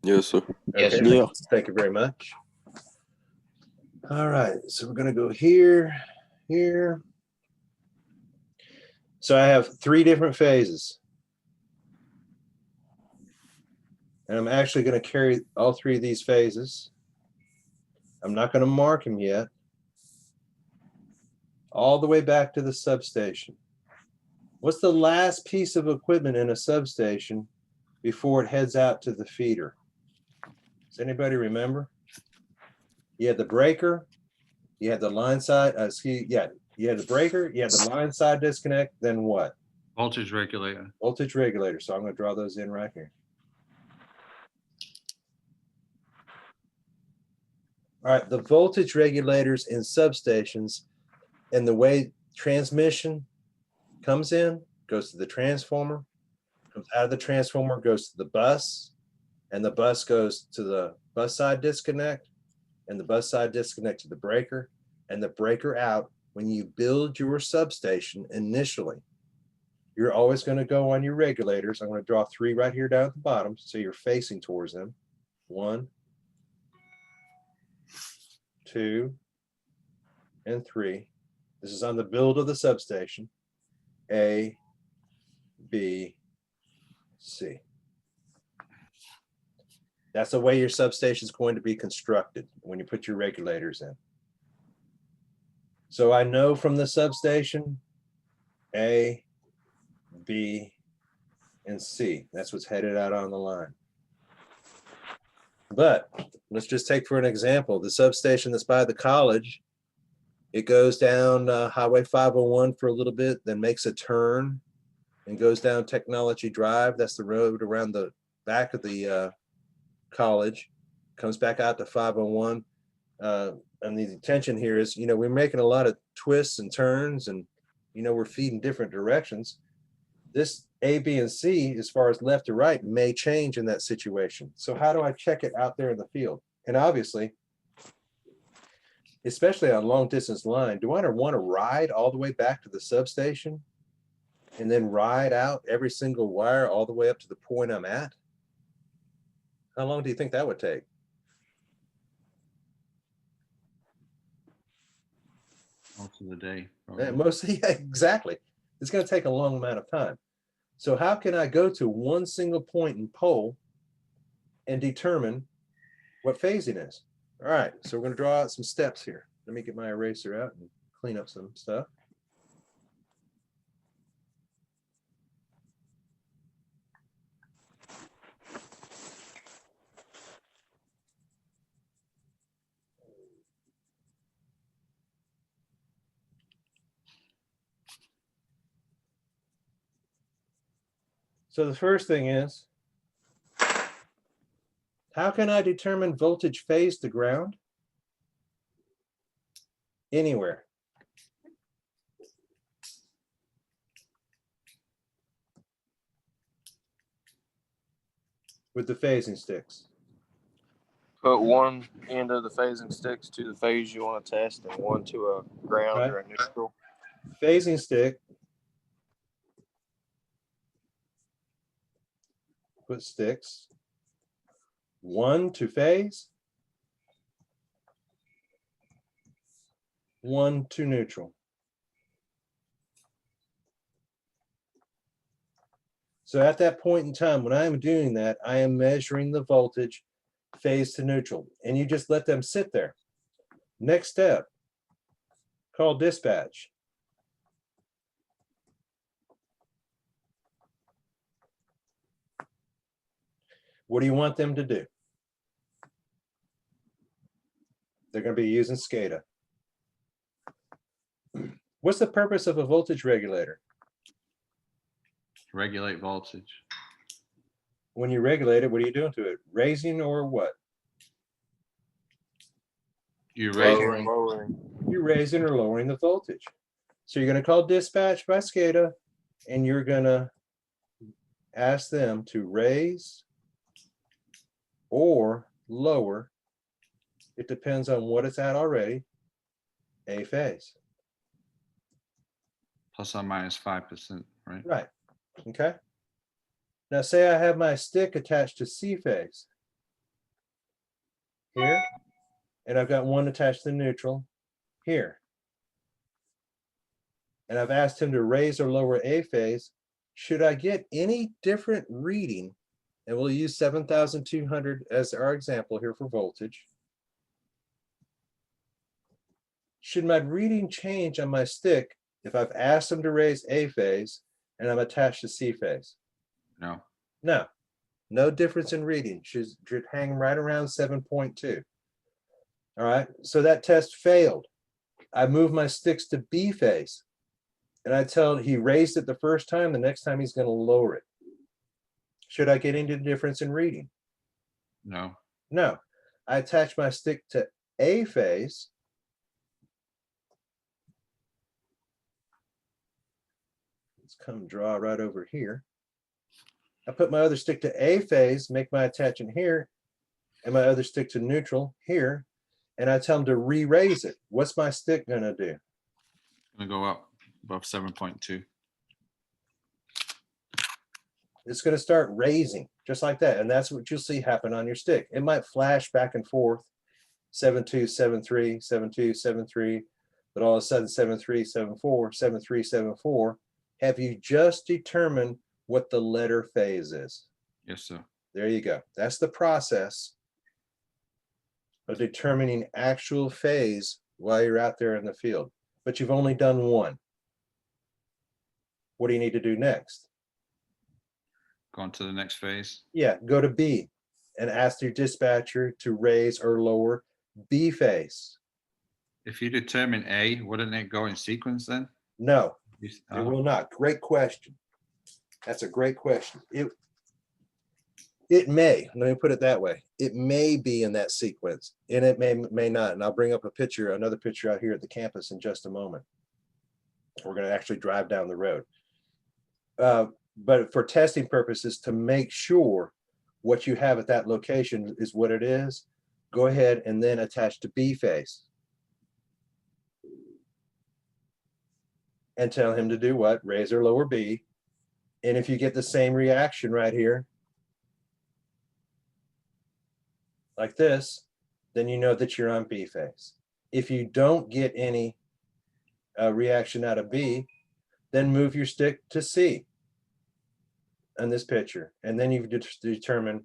Yes, sir. Yes, Okay, sir. Yeah. thank you very much. All right, so we're gonna go here, here. So I have 3 different phases. And I'm actually gonna carry all 3 of these phases. I'm not gonna mark them yet. All the way back to the substation. What's the last piece of equipment in a substation before it heads out to the feeder? Does anybody remember? You had the breaker, you had the line side, you had the breaker, you had the line side disconnect, then what? Voltage regulator. Voltage regulator. So I'm going to draw those in right here. All right, the voltage regulators in substations and the way transmission comes in, goes to the transformer, comes out of the transformer, goes to the bus, and the bus goes to the bus side disconnect, and the bus side disconnect to the breaker, and the breaker out. When you build your substation initially, you're always going to go on your regulators. I'm going to draw 3 right here down at the bottom, so you're facing towards them. 1, 2, and 3. This is on the build of the substation. A, B, C. That's the way your substation is going to be constructed when you put your regulators in. So I know from the substation, A, B, and C. That's what's headed out on the line. But let's just take for an example, the substation that's by the college, it goes down Highway 501 for a little bit, then makes a turn and goes down Technology Drive. That's the road around the back of the college, comes back out to 501. And the intention here is, we're making a lot of twists and turns, and, we're feeding different directions. This A, B, and C, as far as left to right, may change in that situation. So how do I check it out there in the field? And obviously, especially on a long distance line, do I want to ride all the way back to the substation and then ride out every single wire all the way up to the point I'm at? How long do you think that would take? Most of the day. Yeah, exactly. It's going to take a long amount of time. So how can I go to one single point and pole and determine what phasing is? All right, so we're going to draw out some steps here. Let me get my eraser out and clean up some stuff. So the first thing is, how can I determine voltage phase to ground? Anywhere. With the phasing sticks. Put one end of the phasing sticks to the phase you want to test and one to a ground Right. or a neutral. Phasing stick. Put sticks. 1 to phase. 1 to neutral. So at that point in time, when I am doing that, I am measuring the voltage phase to neutral, and you just let them sit there. Next step, call dispatch. What do you want them to do? They're going to be using SCADA. What's the purpose of a voltage regulator? Regulate voltage. When you regulate it, what are you doing to it? Raising or what? You're raising. Lowering. You're raising or lowering the voltage. So you're going to call dispatch by SCADA, and you're going to ask them to raise or lower. It depends on what it's at already. A phase. Plus or minus 5%, right? Right. Okay. Now say I have my stick attached to C phase here, and I've got one attached to neutral here. And I've asked him to raise or lower A phase. Should I get any different reading? And we'll use 7,200 as our example here for voltage. Should my reading change on my stick if I've asked him to raise A phase and I'm attached to C phase? No. No. No difference in reading. Should hang right around 7.2. All right. So that test failed. I moved my sticks to B phase. And I tell he raised it the first time, the next time he's going to lower it. Should I get into the difference in reading? No. No. I attach my stick to A phase. Let's come draw right over here. I put my other stick to A phase, make my attachment here, and my other stick to neutral here, and I tell him to re-raise it. What's my stick going to do? Gonna go up above 7.2. It's going to start raising just like that. And that's what you'll see happen on your stick. It might flash back and forth, 7.2, 7.3, 7.2, 7.3, but all of a sudden 7.3, 7.4, 7.3, 7.4. Have you just determined what the letter phase is? Yes, sir. There you go. That's the process of determining actual phase while you're out there in the field. But you've only done one. What do you need to do next? Go on to the next phase. Yeah, go to B and ask your dispatcher to raise or lower B phase. If you determine A, wouldn't it go in sequence then? No, You- it oh, will not. Great question. That's a great question. It may, let me put it that way. It may be in that sequence and it may not. And I'll bring up a picture, another picture out here at the campus in just a moment. We're going to actually drive down the road. But for testing purposes, to make sure what you have at that location is what it is, go ahead and then attach to B phase. And tell him to do what? Raise or lower B. And if you get the same reaction right here, like this, then you know that you're on B phase. If you don't get any reaction out of B, then move your stick to C in this picture. And then you've determined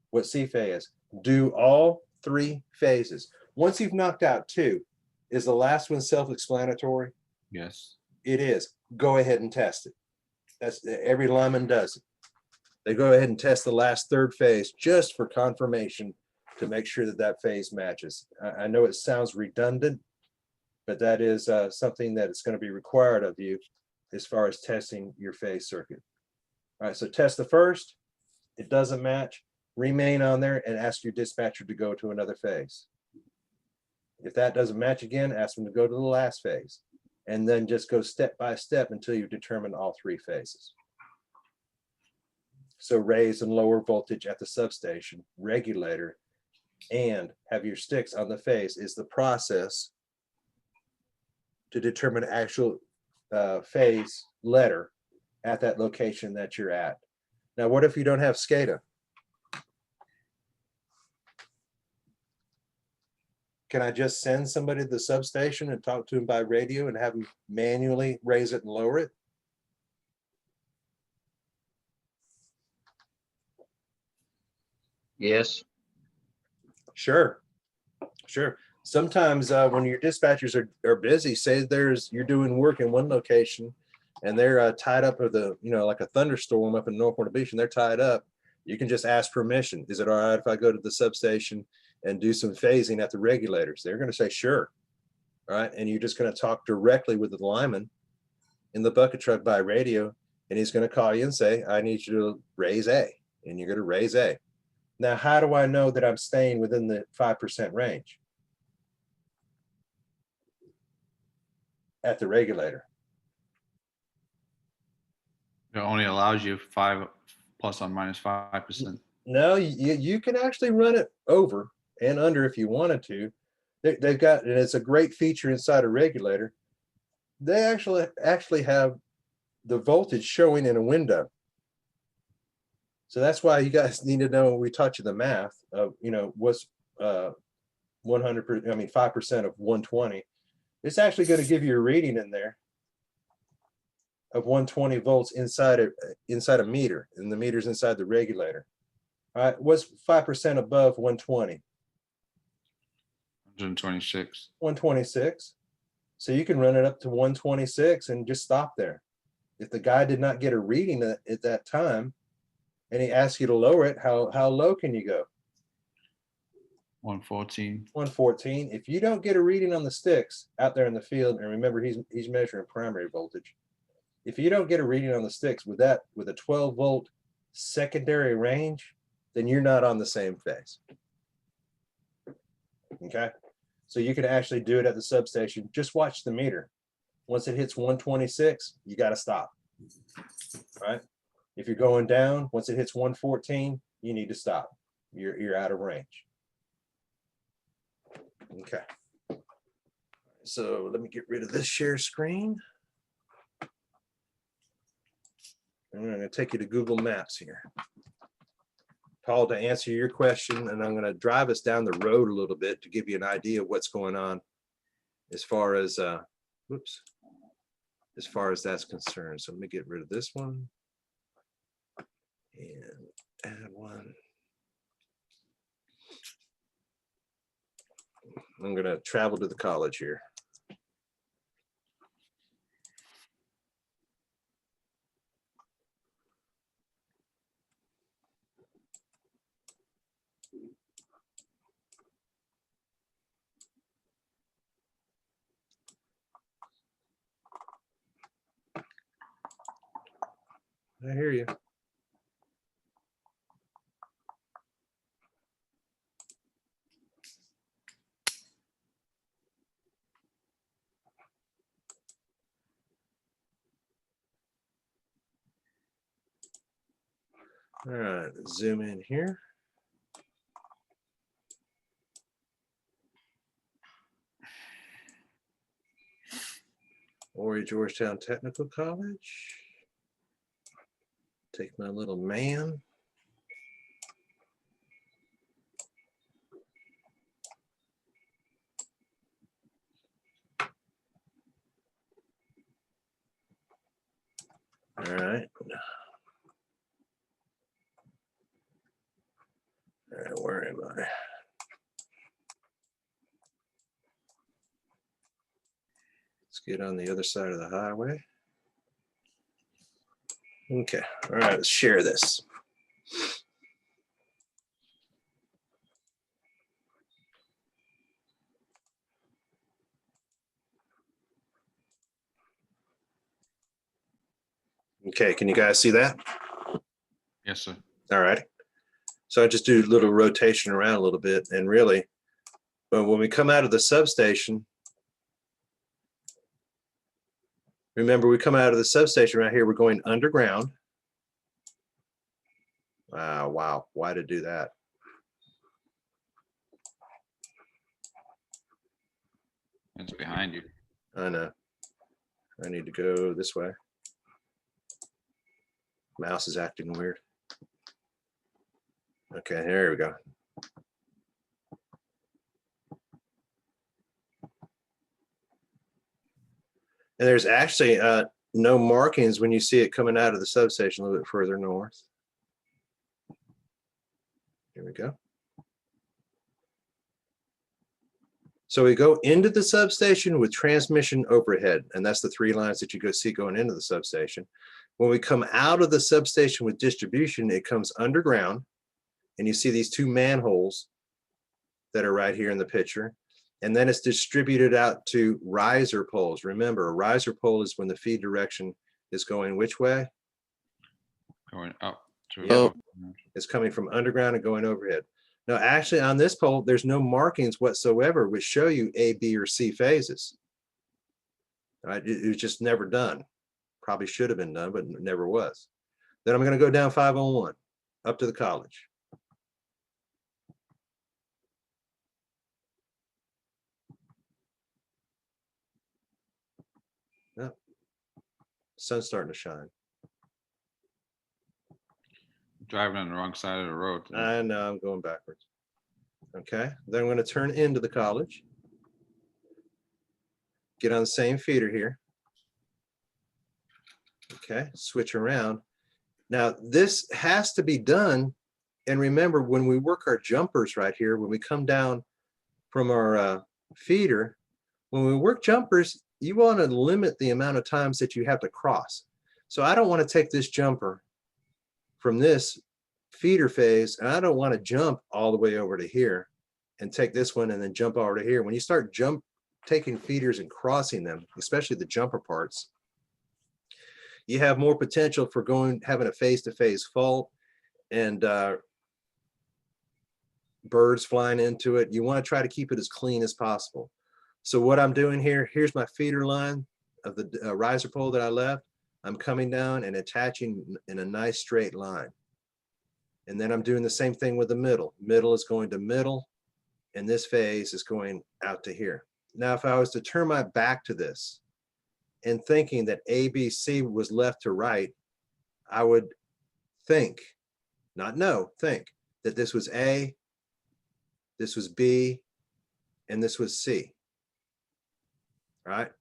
what C phase is. Do all three phases. Once you've knocked out two, is the last one self-explanatory? yes. It is. Go ahead and test it. That's every lineman does it. They go ahead and test the last third phase just for confirmation to make sure that that phase matches. I know it sounds redundant, but that is something that is going to be required of you as far as testing your phase circuit. All right, so test the first. It doesn't match. Remain on there and ask your dispatcher to go to another phase. If that doesn't match again, ask them to go to the last phase. And then just go step by step until you determine all three phases. So raise and lower voltage at the substation, regulator, and have your sticks on the phase is the process to determine actual phase letter at that location that you're at. Now, what if you don't have SCADA? Can I just send somebody to the substation and talk to them by radio and have them manually raise it and lower it? Yes. Sure. Sure. Sometimes when your dispatchers are busy, say you're doing work in one location and they're tied up with like a thunderstorm up in North Beach and they're tied up, you can just ask permission. Is it all right if I go to the substation and do some phasing at the regulators? They're going to say, sure. All right. And you're just going to talk directly with the lineman in the bucket truck by radio. And he's going to call you and say, I need you to raise A. And you're going to raise A. Now, how do I know that I'm staying within the 5% range? at the regulator. It only allows you 5 plus or minus 5%. No, you can actually run it over and under if you wanted to. They've got, and it's a great feature inside a regulator. They actually have the voltage showing in a window. So that's why you guys need to know when we taught you the math of, you know, what's 100%, I mean 5% of 120. It's actually going to give you a reading in there of 120 volts inside a meter, and the meter's inside the regulator. All right, what's 5% above 120? 126. 126. So you can run it up to 126 and just stop there. If the guy did not get a reading at that time, and he asks you to lower it, how low can you go? 114. 114. If you don't get a reading on the sticks out there in the field, and remember he's measuring primary voltage. If you don't get a reading on the sticks with a 12 volt secondary range, then you're not on the same phase. Okay, so you can actually do it at the substation. Just watch the meter. Once it hits 126, you got to stop. Right? If you're going down, once it hits 114, you need to stop. You're out of range. Okay. So let me get rid of this share screen. I'm going to take you to Google Maps here, Paul, to answer your question, and I'm going to drive us down the road a little bit to give you an idea of what's going on as far as as far as that's concerned. So let me get rid of this one and add one. I'm going to travel to the college here. I hear you. All right, zoom in here. Horry Georgetown Technical College. Take my little man. All right. All right, where am I? Let's get on the other side of the highway. Okay, all right, let's share this. Okay, can you guys see that? Yes, sir. All right. So I just do a little rotation around a little bit, and really, but when we come out of the substation, remember we come out of the substation right here, we're going underground. Wow, why to do that? It's behind you. I know. I need to go this way. Mouse is acting weird. Okay, there we go. And there's actually no markings when you see it coming out of the substation a little bit further north. Here we go. So we go into the substation with transmission overhead, and that's the 3 lines that you go see going into the substation. When we come out of the substation with distribution, it comes underground, and you see these 2 manholes that are right here in the picture. And then it's distributed out to riser poles. Remember, a riser pole is when the feed direction is going which way? Going up. Yep. It's coming from underground and going overhead. Now, actually, on this pole, there's no markings whatsoever which show you A, B, or C phases. Right? It was just never done. Probably should have been done, but never was. Then I'm going to go down 501 up to the college. Yep. Sun's starting to shine. Driving on the wrong side of the road. I know, I'm going backwards. Okay, then I'm going to turn into the college. Get on the same feeder here. Okay, switch around. Now this has to be done. And remember, when we work our jumpers right here, when we come down from our feeder, when we work jumpers, you want to limit the amount of times that you have to cross. So I don't want to take this jumper from this feeder phase, and I don't want to jump all the way over to here and take this one and then jump over to here. When you start taking feeders and crossing them, especially the jumper parts, you have more potential for having a phase-to-phase fault and birds flying into it. You want to try to keep it as clean as possible. So what I'm doing here, here's my feeder line of the riser pole that I left. I'm coming down and attaching in a nice straight line. And then I'm doing the same thing with the middle. Middle is going to middle, and this phase is going out to here. Now, if I was to turn my back to this and thinking that ABC was left to right, I would think, not know, think that this was A, this was B, and this was C. All right?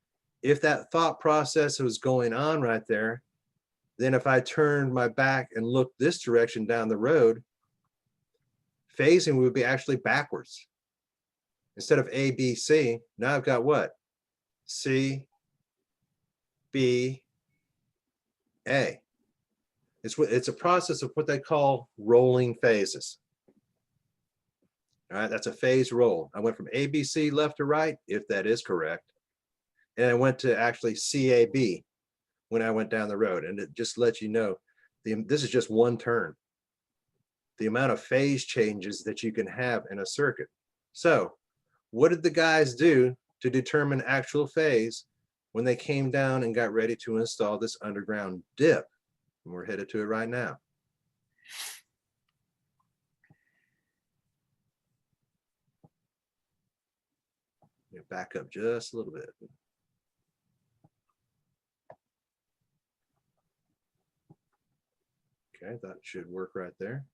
If that thought process was going on right there, then if I turned my back and looked this direction down the road, phasing would be actually backwards. Instead of A, B, C, now I've got what? C, B, A. It's a process of what they call rolling phases. All right, that's a phase roll. I went from ABC left to right, if that is correct. And I went to actually CAB when I went down the road. And it just lets you know, this is just one turn. The amount of phase changes that you can have in a circuit. So what did the guys do to determine actual phase when they came down and got ready to install this underground dip? And we're headed to it right now. Back up just a little bit. Okay, that should work right there.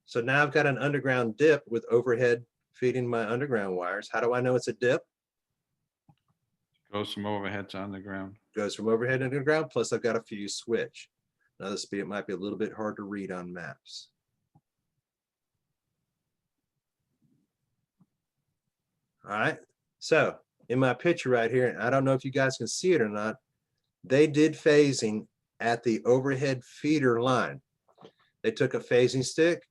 So now I've got an underground dip with overhead feeding my underground wires. How do I know it's a dip? Goes from overhead to underground. Goes from overhead to underground, plus I've got a fuse switch. Now it might be a little bit hard to read on maps. All right, so in my picture right here, and I don't know if you guys can see it or not, they did phasing at the overhead feeder line. They took a phasing stick,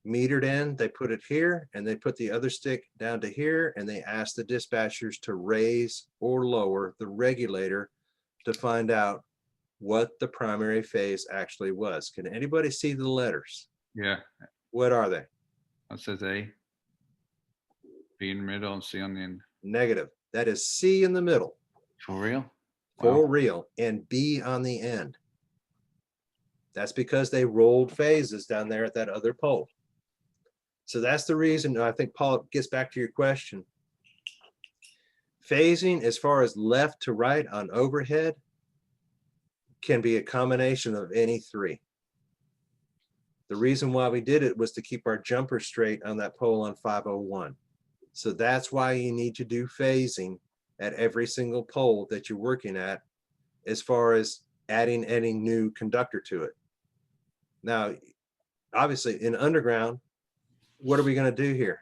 metered in, they put it here, and they put the other stick down to here, and they asked the dispatchers to raise or lower the regulator to find out what the primary phase actually was. Can anybody see the letters? Yeah. What are they? That says A. B in the middle and C on the end. Negative. That is C in the middle. For real? For real. And B on the end. That's because they rolled phases down there at that other pole. So that's the reason. I think Paul gets back to your question. Phasing as far as left to right on overhead can be a combination of any three. The reason why we did it was to keep our jumper straight on that pole on 501. So that's why you need to do phasing at every single pole that you're working at, as far as adding any new conductor to it. Now, obviously in underground, what are we going to do here?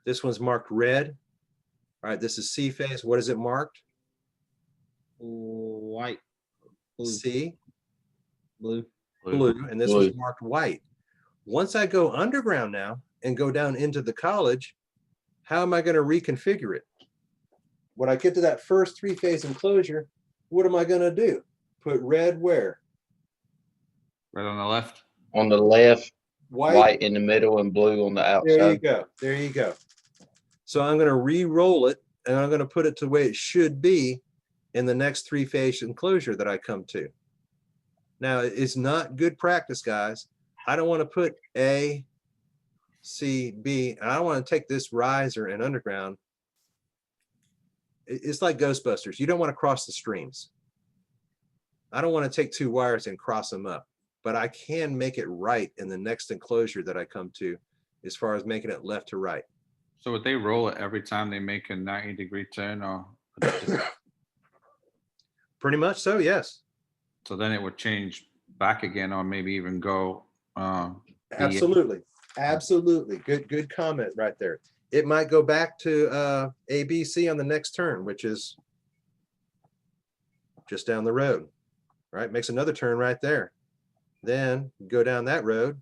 This one's marked red. All right, this is C phase. What is it marked? White. Blue. C. Blue. Blue. And this one's marked white. Once I go underground now and go down into the college, how am I going to reconfigure it? When I get to that first three-phase enclosure, what am I going to do? Put red where? Right on the left. On the left, White. white in the middle, and blue on the outside. There you go. There you go. So I'm going to re-roll it and I'm going to put it to the way it should be in the next 3-phase enclosure that I come to. Now, it's not good practice, guys. I don't want to put A, C, B, and I don't want to take this riser and underground. It's like Ghostbusters. You don't want to cross the streams. I don't want to take 2 wires and cross them up, but I can make it right in the next enclosure that I come to as far as making it left to right. So would they roll it every time they make a 90-degree turn, or Pretty much so, yes. so then it would change back again, or maybe even go Absolutely. Absolutely. Good comment right there. It might go back to ABC on the next turn, which is just down the road, right? Makes another turn right there. Then go down that road,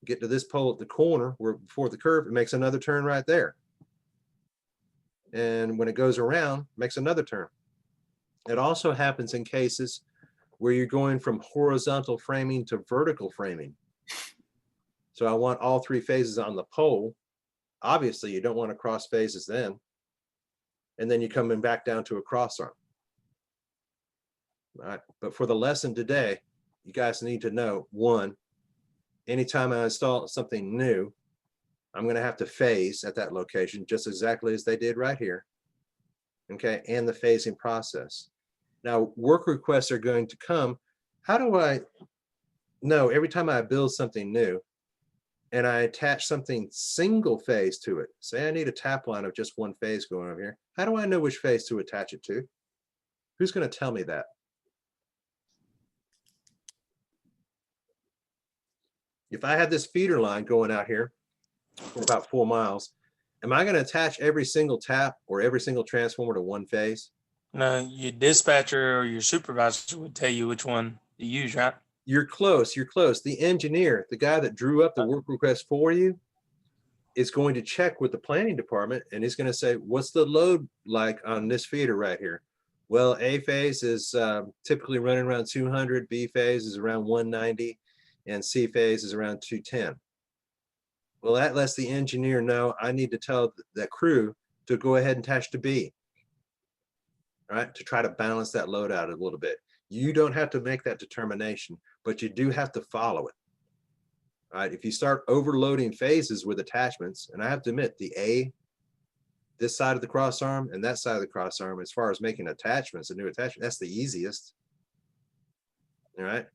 get to this pole at the corner where before the curve, it makes another turn right there. And when it goes around, makes another turn. It also happens in cases where you're going from horizontal framing to vertical framing. So I want all 3 phases on the pole. Obviously, you don't want to cross phases then. And then you're coming back down to a cross arm. All right. But for the lesson today, you guys need to know, 1, anytime I install something new, I'm going to have to phase at that location just exactly as they did right here. Okay. And the phasing process. Now, work requests are going to come. How do I know every time I build something new and I attach something single phase to it? Say I need a tap line of just 1 phase going over here. How do I know which phase to attach it to? Who's going to tell me that? If I had this feeder line going out here for about 4 miles, am I going to attach every single tap or every single transformer to 1 phase? No, your dispatcher or your supervisor would tell you which one to use, right? You're close. You're close. The engineer, the guy that drew up the work request for you, is going to check with the planning department, and he's going to say, what's the load like on this feeder right here? Well, A phase is typically running around 200, B phase is around 190, and C phase is around 210. Well, that lets the engineer know I need to tell that crew to go ahead and attach to B, right? To try to balance that load out a little bit. You don't have to make that determination, but you do have to follow it. All right, if you start overloading phases with attachments, and I have to admit the A, this side of the cross arm and that side of the cross arm, as far as making attachments, a new attachment, that's the easiest. All right,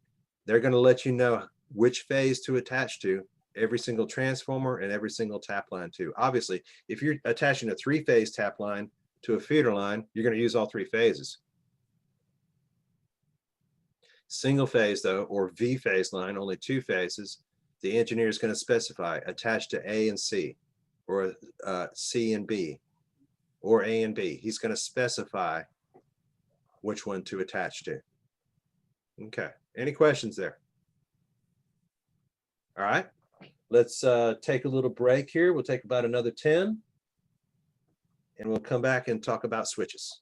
they're going to let you know which phase to attach to every single transformer and every single tap line to. Obviously, if you're attaching a 3-phase tap line to a feeder line, you're going to use all 3 phases. Single phase though, or V phase line, only 2 phases, the engineer is going to specify attached to A and C, or C and B, or A and B. He's going to specify which one to attach to. Okay, any questions there? All right, let's take a little break here. We'll take about another 10, and we'll come back and talk about switches.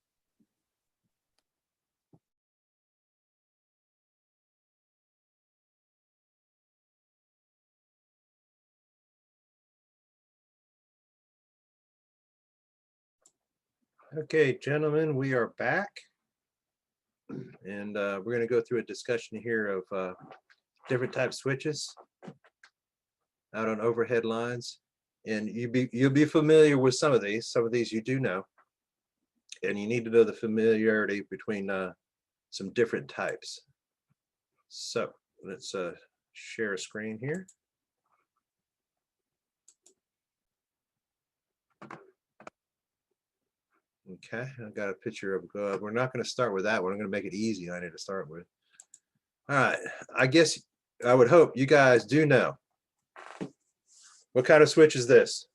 Okay, gentlemen, we are back, and we're going to go through a discussion here of different type switches out on overhead lines, and you'll be familiar with some of these. Some of these you do know, and you need to know the familiarity between some different types. So let's share a screen here. Okay, I got a picture of, we're not going to start with that one. I'm going to make it easy. I need to start with. All right, I guess I would hope you guys do know. What kind of switch is this?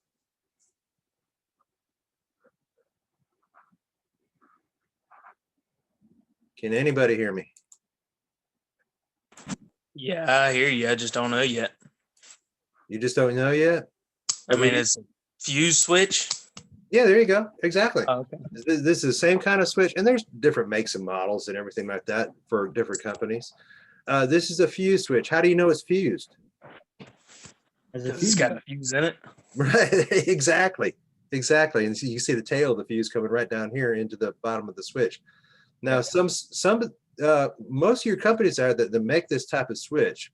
Can anybody hear me? Yeah, I hear you. I just don't know yet. You just don't know yet? I mean, it's a fuse switch. Yeah, there you go. Exactly. Oh, okay. This is the same kind of switch, and there's different makes and models and everything like that for different companies. This is a fuse switch. How do you know it's fused? It's got a fuse in it. Right, exactly. Exactly. And so you see the tail of the fuse coming right down here into the bottom of the switch. Now, most of your companies are that make this type of switch,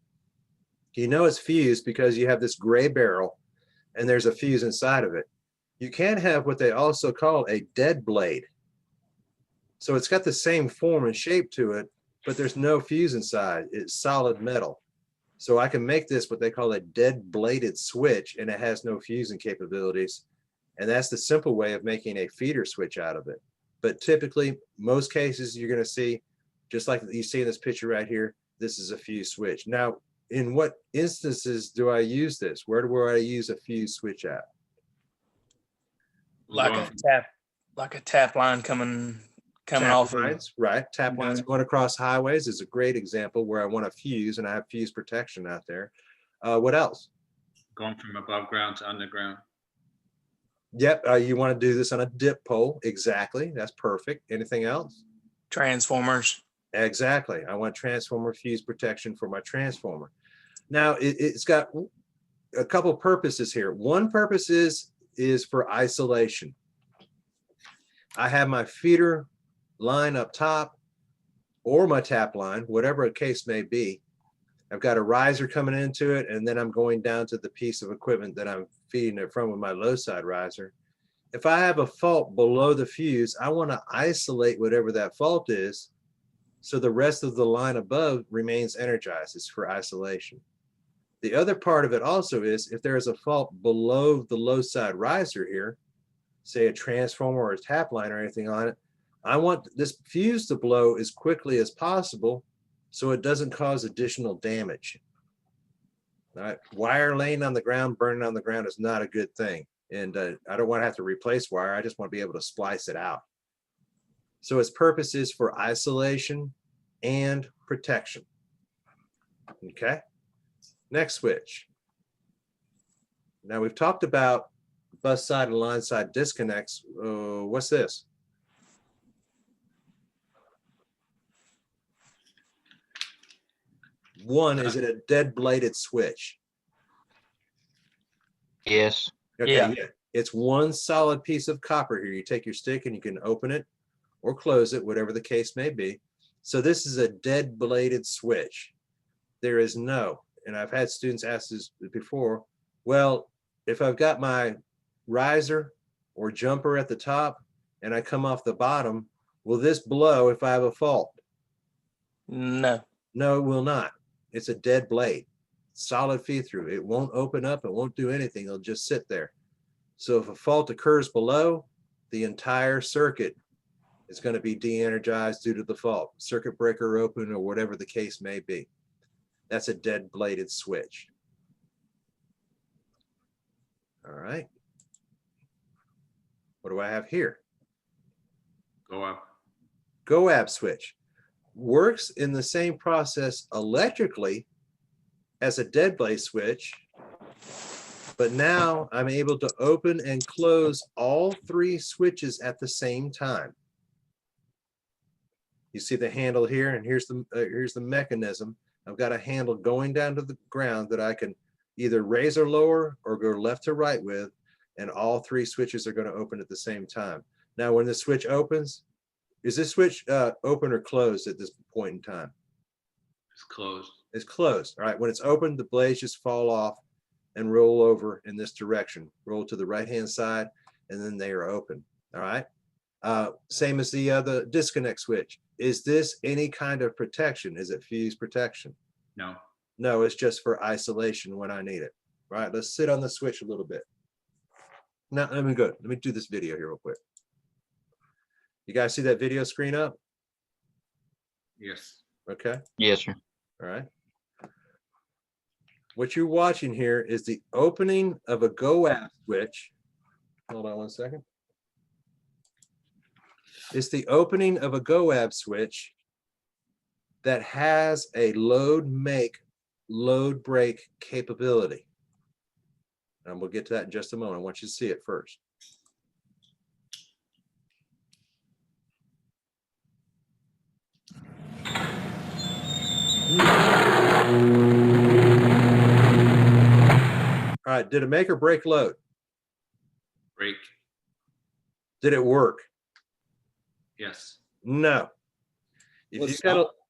you know it's fused because you have this gray barrel and there's a fuse inside of it. You can have what they also call a dead blade. So it's got the same form and shape to it, but there's no fuse inside. It's solid metal. So I can make this what they call a dead bladed switch, and it has no fusing capabilities. And that's the simple way of making a feeder switch out of it. But typically, most cases you're going to see, just like you see in this picture right here, this is a fuse switch. Now, in what instances do I use this? Where do I use a fuse switch at? Like a tap line coming Tap off of. lines, right? Tap lines going across highways is a great example where I want a fuse and I have fuse protection out there. What else? Going from above ground to underground. Yep, you want to do this on a dip pole. Exactly, that's perfect. Anything else? Transformers. Exactly. I want transformer fuse protection for my transformer. Now it's got a couple purposes here. One purpose is for isolation. I have my feeder line up top or my tap line, whatever the case may be. I've got a riser coming into it, and then I'm going down to the piece of equipment that I'm feeding it from with my low side riser. If I have a fault below the fuse, I want to isolate whatever that fault is so the rest of the line above remains energized. It's for isolation. The other part of it also is if there is a fault below the low side riser here, say a transformer or a tap line or anything on it, I want this fuse to blow as quickly as possible so it doesn't cause additional damage. All right. Wire laying on the ground, burning on the ground is not a good thing. And I don't want to have to replace wire. I just want to be able to splice it out. So its purpose is for isolation and protection. Okay. Next switch. Now we've talked about bus side and line side disconnects. What's this? One, is it a dead bladed switch? Yes. Okay, Yeah. It's one solid piece of copper here. You take your stick and you can open it or close it, whatever the case may be. So this is a dead bladed switch. There is no, and I've had students ask this before, well, if I've got my riser or jumper at the top and I come off the bottom, will this blow if I have a fault? No. No, it will not. It's a dead blade, solid feed through. It won't open up. It won't do anything. It'll just sit there. So if a fault occurs below, the entire circuit is going to be de-energized due to the fault. Circuit breaker open or whatever the case may be. That's a dead bladed switch. All right. What do I have here? Go up. GoAb switch. Works in the same process electrically as a dead blade switch, but now I'm able to open and close all three switches at the same time. You see the handle here, and here's the mechanism. I've got a handle going down to the ground that I can either raise or lower or go left to right with, and all three switches are going to open at the same time. Now, when the switch opens, is this switch open or closed at this point in time? It's closed. It's closed. All right. When it's open, the blades just fall off and roll over in this direction. Roll to the right-hand side, and then they are open. All right. Same as the disconnect switch. Is this any kind of protection? Is it fuse protection? No. No, it's just for isolation when I need it. All right. Let's sit on the switch a little bit. Now, let me do this video here real quick. You guys see that video screen up? Yes. Okay. Yes, sir. All right. What you're watching here is the opening of a GoApp switch. Hold on one second. It's the opening of a GoApp switch that has a load make, load break capability. And we'll get to that in just a moment. I want you to see it first. All right, did it make or break load? Break. Did it work? Yes. No. What's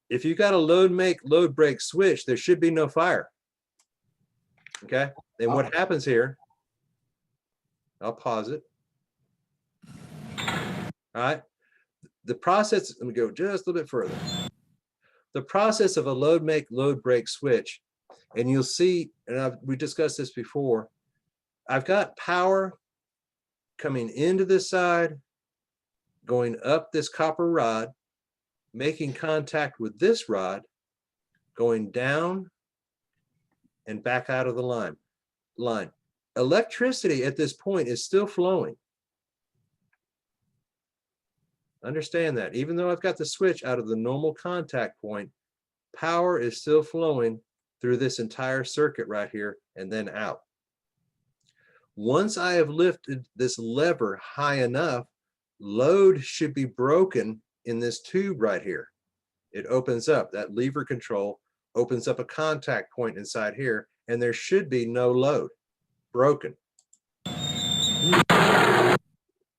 If you got a load make, load break switch, there should be no fire. Okay. Then what happens here? I'll pause it. All right. The process, let me go just a little bit further. The process of a load make, load break switch, and you'll see, and we discussed this before, I've got power coming into this side, going up this copper rod, making contact with this rod, going down and back out of the line. Electricity at this point is still flowing. Understand that. Even though I've got the switch out of the normal contact point, power is still flowing through this entire circuit right here and then out. Once I have lifted this lever high enough, load should be broken in this tube right here. It opens up, that lever control opens up a contact point inside here, and there should be no load broken.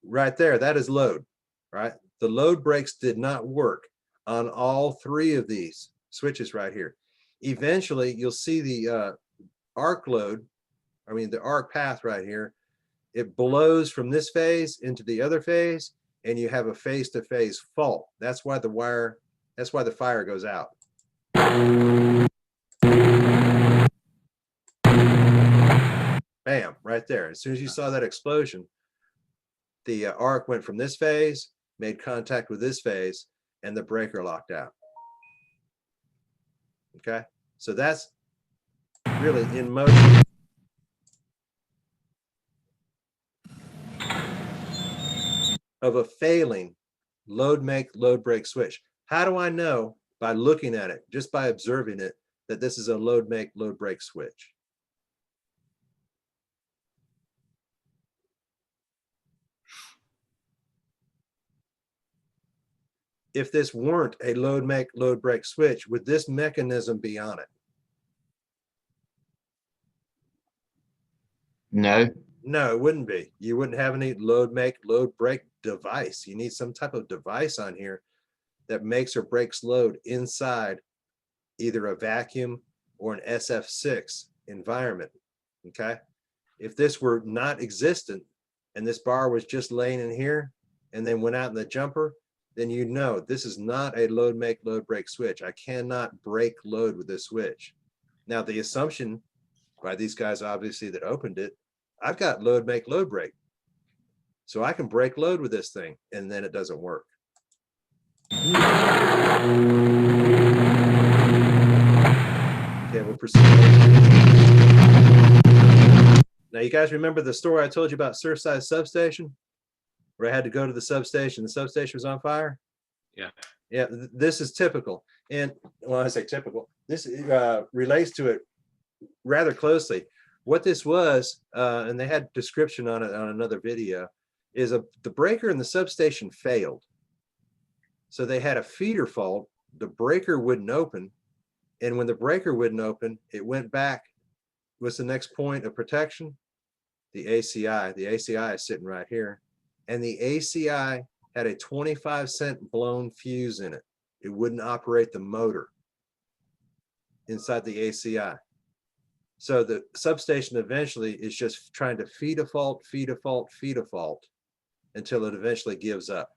Right there, that is load, right? The load breaks did not work on all three of these switches right here. Eventually, you'll see the arc load, the arc path right here. It blows from this phase into the other phase, and you have a phase-to-phase fault. That's why the fire goes out. Bam, right there. As soon as you saw that explosion, the arc went from this phase, made contact with this phase, and the breaker locked out. Okay, so that's really in motion. Of a failing load make, load break switch. How do I know? By looking at it, just by observing it, that this is a load make, load break switch. If this weren't a load make, load break switch, would this mechanism be on it? No. No, it wouldn't be. You wouldn't have any load make, load break device. You need some type of device on here that makes or breaks load inside either a vacuum or an SF6 environment. Okay. If this were not existent and this bar was just laying in here and then went out in the jumper, then you know this is not a load make, load break switch. I cannot break load with this switch. Now, the assumption by these guys, obviously, that opened it, I've got load make, load break. So I can break load with this thing, and then it doesn't work. Okay, we'll proceed. Now, you guys remember the story I told you about Surfside Substation? Where I had to go to the substation was on fire? Yeah. Yeah, this is typical. And well, I say typical, this relates to it rather closely. What this was, and they had description on it on another video, is the breaker in the substation failed. So they had a feeder fault. The breaker wouldn't open. And when the breaker wouldn't open, it went back. What's the next point of protection? The ACI. The ACI is sitting right here. And the ACI had a 25-cent blown fuse in it. It wouldn't operate the motor inside the ACI. So the substation eventually is just trying to feed a fault, feed a fault, feed a fault until it eventually gives up.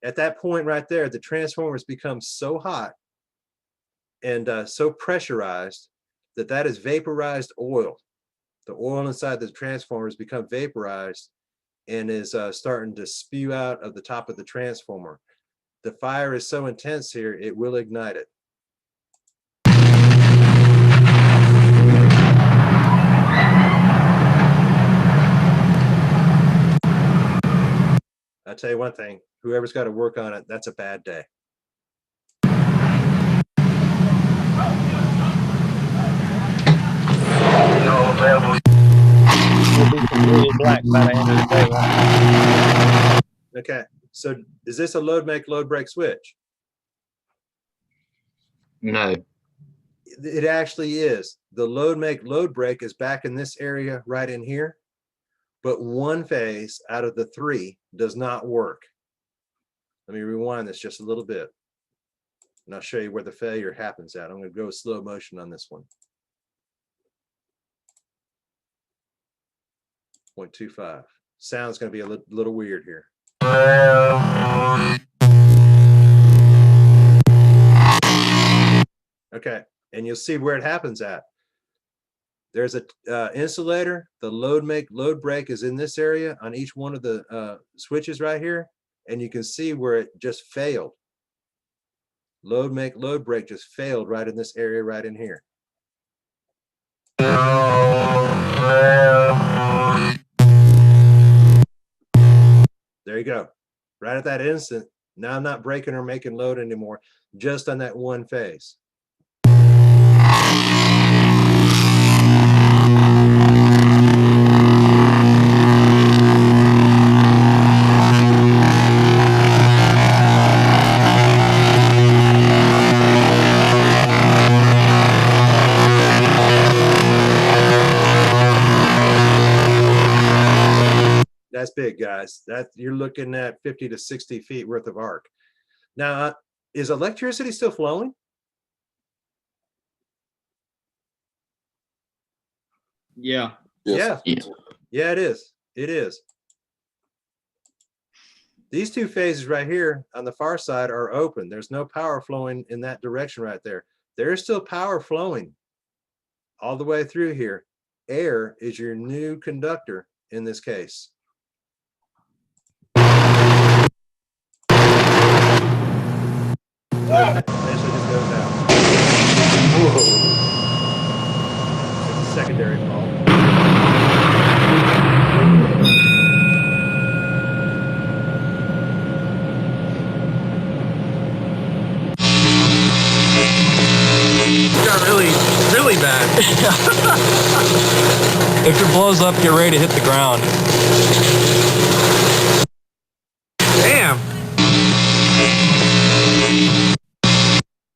At that point right there, the transformers become so hot and so pressurized that is vaporized oil. The oil inside the transformers become vaporized and is starting to spew out of the top of the transformer. The fire is so intense here, it will ignite it. I'll tell you one thing, whoever's got to work on it, that's a bad day. Will be completely black by the end of the day, right? Okay, so is this a load make, load break switch? No. It actually is. The load make, load break is back in this area right in here, but one phase out of the 3 does not work. Let me rewind this just a little bit, and I'll show you where the failure happens at. I'm going to go slow motion on this one. 0.25. Sound's going to be a little weird here. Okay, and you'll see where it happens at. There's a insulator. The load make, load break is in this area on each one of the switches right here, and you can see where it just failed. Load make, load break just failed right in this area right in here. There you go. Right at that instant, now I'm not breaking or making load anymore, just on that one phase. That's big, guys. That you're looking at 50 to 60 feet worth of arc. Now, is electricity still flowing? Yeah. Yeah. Yeah. Yeah, it is. It is. These 2 phases right here on the far side are open. There's no power flowing in that direction right there. There is still power flowing all the way through here. Air is your new conductor in this case. Eventually just goes out. Whoa. It's a secondary fault. Got really bad. If it blows up, get ready to hit the ground. Damn.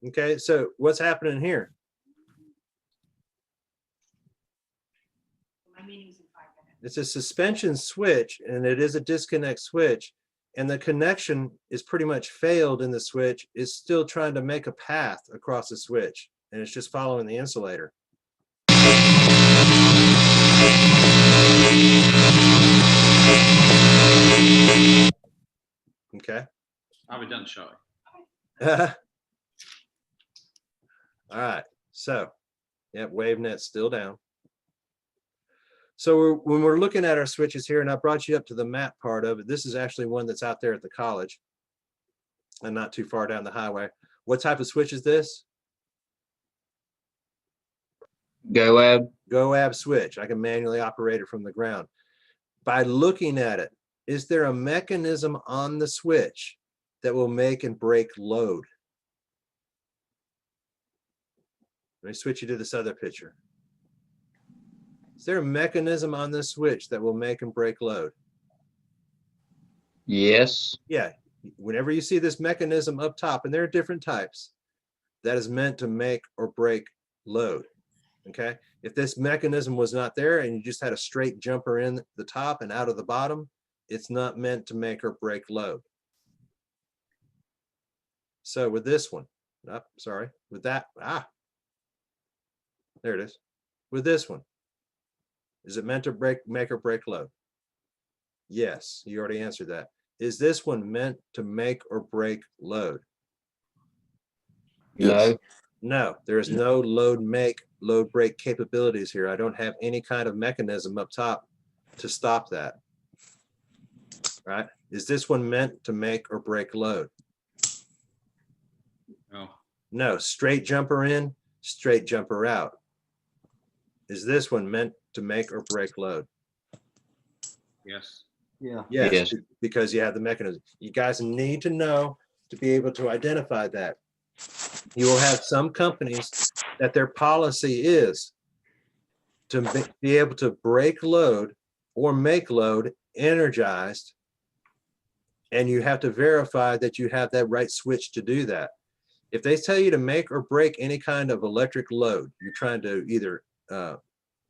Okay, so what's happening here? It's a suspension switch, and it is a disconnect switch, and the connection is pretty much failed in the switch. It's still trying to make a path across the switch, and it's just following the insulator. Okay. I'll be done shortly. All right, so, yep, WaveNet's still down. So when we're looking at our switches here, and I brought you up to the map part of it, this is actually one that's out there at the college and not too far down the highway. What type of switch is this? GoAb switch. I can manually operate it from the ground. By looking at it, is there a mechanism on the switch that will make and break load? Let me switch you to this other picture. Is there a mechanism on this switch that will make and break load? Yes. Yeah. Whenever you see this mechanism up top, and there are different types, that is meant to make or break load. Okay. If this mechanism was not there and you just had a straight jumper in the top and out of the bottom, it's not meant to make or break load. So with this one, with that, there it is. With this one, is it meant to make or break load? Yes, you already answered that. Is this one meant to make or break load? No. No, there is no load make, load break capabilities here. I don't have any kind of mechanism up top to stop that. Right? Is this one meant to make or break load? No. No, straight jumper in, straight jumper out. Is this one meant to make or break load? Yes. Yeah. Yes, because you have the mechanism. You guys need to know to be able to identify that. You will have some companies that their policy is to be able to break load or make load energized And you have to verify that you have that right switch to do that. If they tell you to make or break any kind of electric load, you're trying to either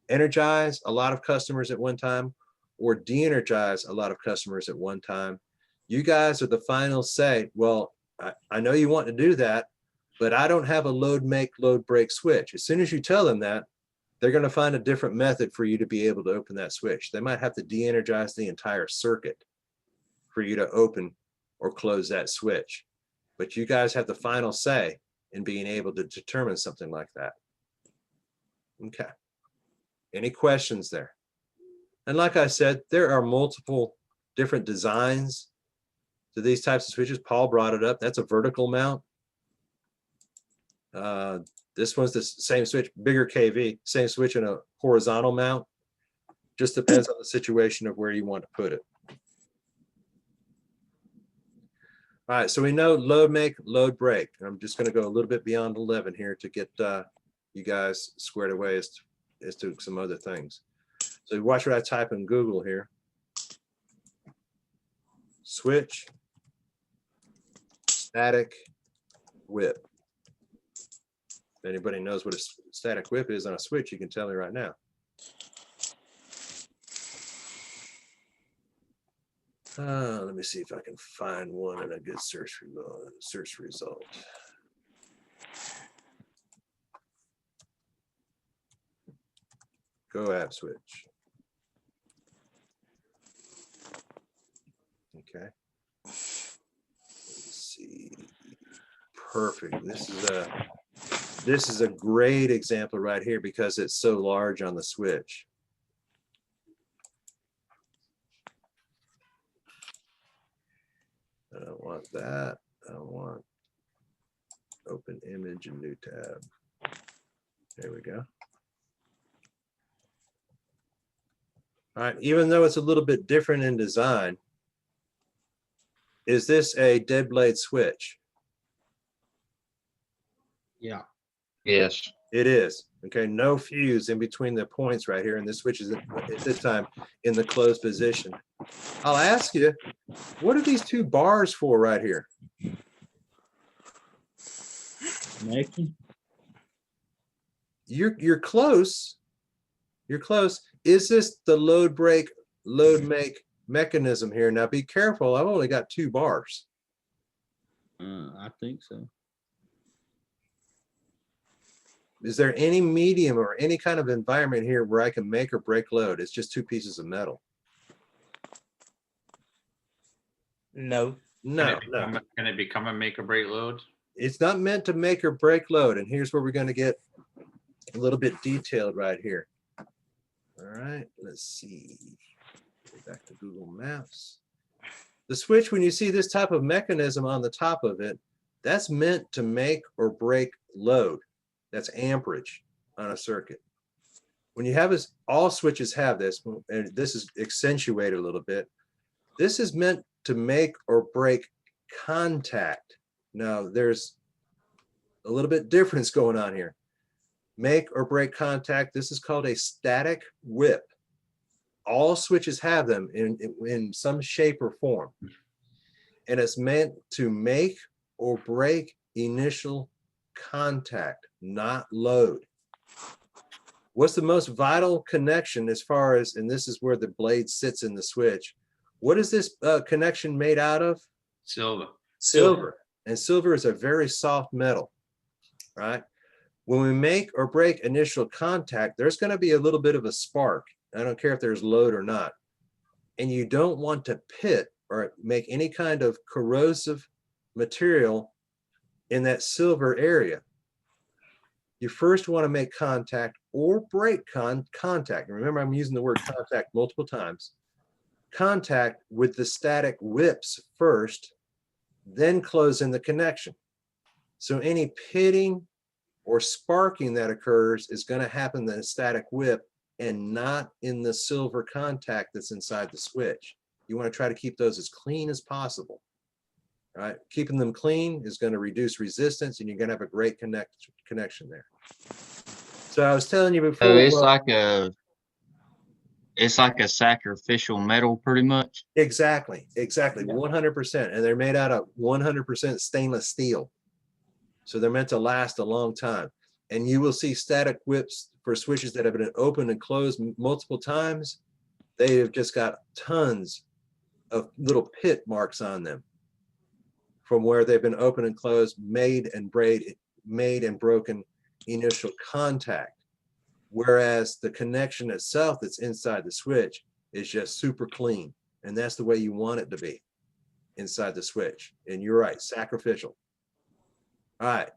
energize a lot of customers at one time or de-energize a lot of customers at one time, you guys are the final say. Well, I know you want to do that, but I don't have a load make, load break switch. As soon as you tell them that, they're going to find a different method for you to be able to open that switch. They might have to de-energize the entire circuit for you to open or close that switch. But you guys have the final say in being able to determine something like that. Okay. Any questions there? And like I said, there are multiple different designs to these types of switches. Paul brought it up. That's a vertical mount. This one's the same switch, bigger KV, same switch in a horizontal mount. Just depends on the situation of where you want to put it. All right, so we know load make, load break. I'm just going to go a little bit beyond 11 here to get you guys squared away as to some other things. So watch what I type in Google here. Switch, static whip. If anybody knows what a static whip is on a switch, you can tell me right now. Let me see if I can find one in a good search result. Go app switch. Okay. Let's see. Perfect. This is a great example right here because it's so large on the switch. I don't want that. I want open image and new tab. There we go. All right, even though it's a little bit different in design, is this a dead blade switch? Yeah. Yes. It is. Okay, no fuse in between the points right here, and this switch is at this time in the closed position. I'll ask you, what are these two bars for right here? Connection. You're close. You're close. Is this the load break, load make mechanism here? Now be careful. I've only got two bars. I think so. Is there any medium or any kind of environment here where I can make or break load? It's just two pieces of metal. No. No, Can it become a make or break load? It's not meant to make or break load. And here's where we're going to get a little bit detailed right here. All right, let's see. Go back to Google Maps. The switch, when you see this type of mechanism on the top of it, that's meant to make or break load. That's amperage on a circuit. When you have this, all switches have this, and this is accentuated a little bit. This is meant to make or break contact. Now, there's a little bit difference going on here. Make or break contact. This is called a static whip. All switches have them in some shape or form. And it's meant to make or break initial contact, not load. What's the most vital connection as far as, and this is where the blade sits in the switch. What is this connection made out of? Silver. Silver. And silver is a very soft metal, right? When we make or break initial contact, there's going to be a little bit of a spark. I don't care if there's load or not. And you don't want to pit or make any kind of corrosive material in that silver area. You first want to make contact or break contact. And remember, I'm using the word contact multiple times. Contact with the static whips first, then close in the connection. So any pitting or sparking that occurs is going to happen in the static whip and not in the silver contact that's inside the switch. You want to try to keep those as clean as possible. Right? Keeping them clean is going to reduce resistance, and you're going to have a great connection there. So I was telling you before. So it's well, like a it's like a sacrificial metal, pretty much. Exactly, exactly, Yeah. 100%. And they're made out of 100% stainless steel. So they're meant to last a long time. And you will see static whips for switches that have been opened and closed multiple times. They have just got tons of little pit marks on them from where they've been opened and closed, made and broken initial contact. Whereas the connection itself that's inside the switch is just super clean. And that's the way you want it to be inside the switch. And you're right, sacrificial. All right.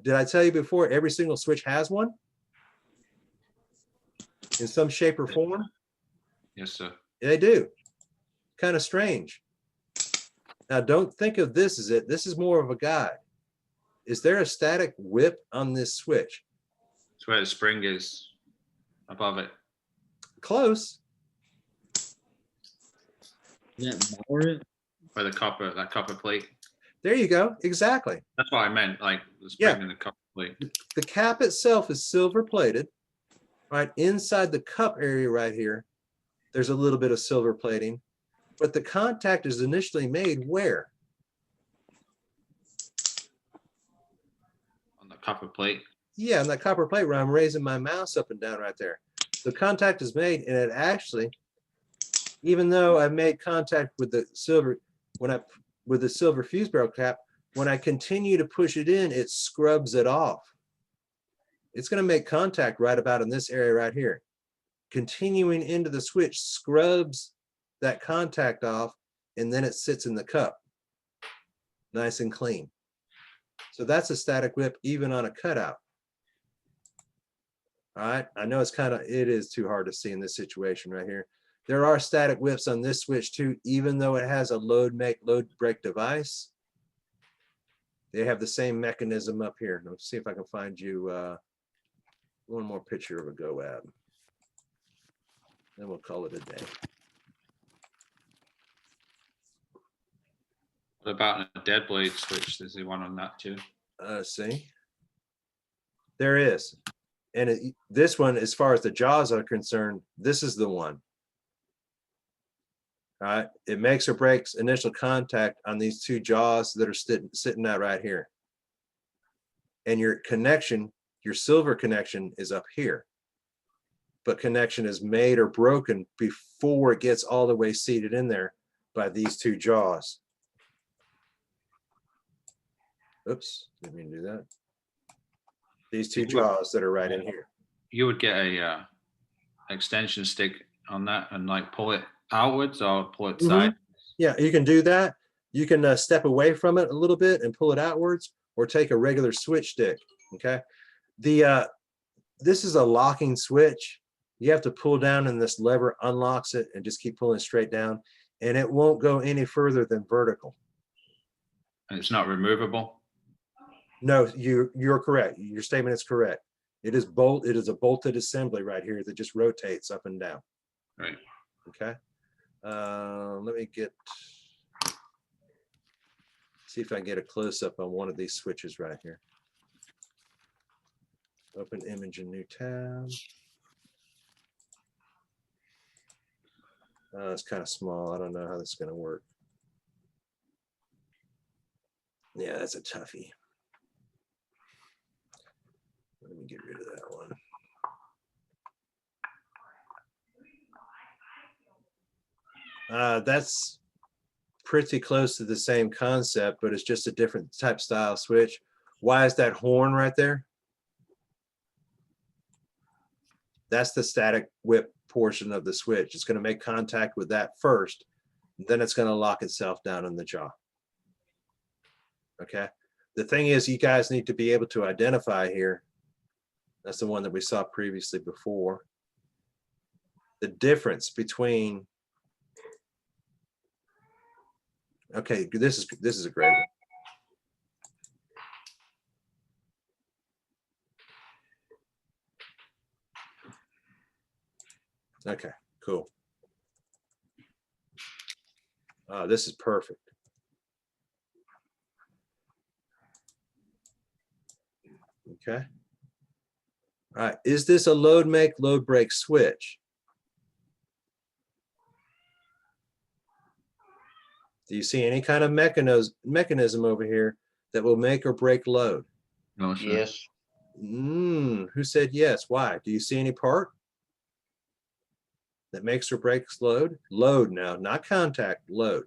Did I tell you before, every single switch has one? In some shape or form? Yes, sir. They do. Kind of strange. Now, don't think of this as it. This is more of a guide. Is there a static whip on this switch? It's where the spring is above it. Close. Where the copper, that copper plate. There you go. Exactly. That's what I meant, like the spring in the copper plate. The cap itself is silver plated. Right inside the cup area right here, there's a little bit of silver plating, but the contact is initially made where? On the copper plate. Yeah, on that copper plate where I'm raising my mouse up and down right there. The contact is made, and it actually, even though I made contact with the silver, with the silver fuse barrel cap, when I continue to push it in, it scrubs it off. It's going to make contact right about in this area right here. Continuing into the switch scrubs that contact off, and then it sits in the cup. Nice and clean. So that's a static whip even on a cutout. All right, I know it is too hard to see in this situation right here. There are static whips on this switch too, even though it has a load break device. They have the same mechanism up here. Let's see if I can find you one more picture of a GoAb. Then we'll call it a day. What about a dead blade switch? Is there one on that too? See, there is. And this one, as far as the jaws are concerned, this is the one. All right, it makes or breaks initial contact on these two jaws that are sitting out right here. And your connection, your silver connection is up here. But connection is made or broken before it gets all the way seated in there by these two jaws. Oops, didn't mean to do that. These two jaws that are right in here. You would get a extension stick on that and like pull it outwards or pull it side. Yeah, you can do that. You can step away from it a little bit and pull it outwards, or take a regular switch stick. Okay. This is a locking switch. You have to pull down, and this lever unlocks it, and just keep pulling straight down, and it won't go any further than vertical. And it's not removable. No, you're correct. Your statement is correct. It is a bolted assembly right here that just rotates up and down. Right. Okay. Let me see if I can get a close up on one of these switches right here. Open image in new tab. It's kind of small. I don't know how this is going to work. Yeah, that's a toughie. Let me get rid of that one. That's pretty close to the same concept, but it's just a different type style switch. Why is that horn right there? That's the static whip portion of the switch. It's going to make contact with that first, then it's going to lock itself down in the jaw. Okay. The thing is, you guys need to be able to identify here. That's the one that we saw previously before. The difference between, okay, this is a great one. Okay, cool. This is perfect. Okay. All right, is this a load make, load break switch? Do you see any kind of mechanism over here that will make or break load? No, sir. Yes. Who said yes? Why? Do you see any part that makes or breaks load? Load now, not contact, load.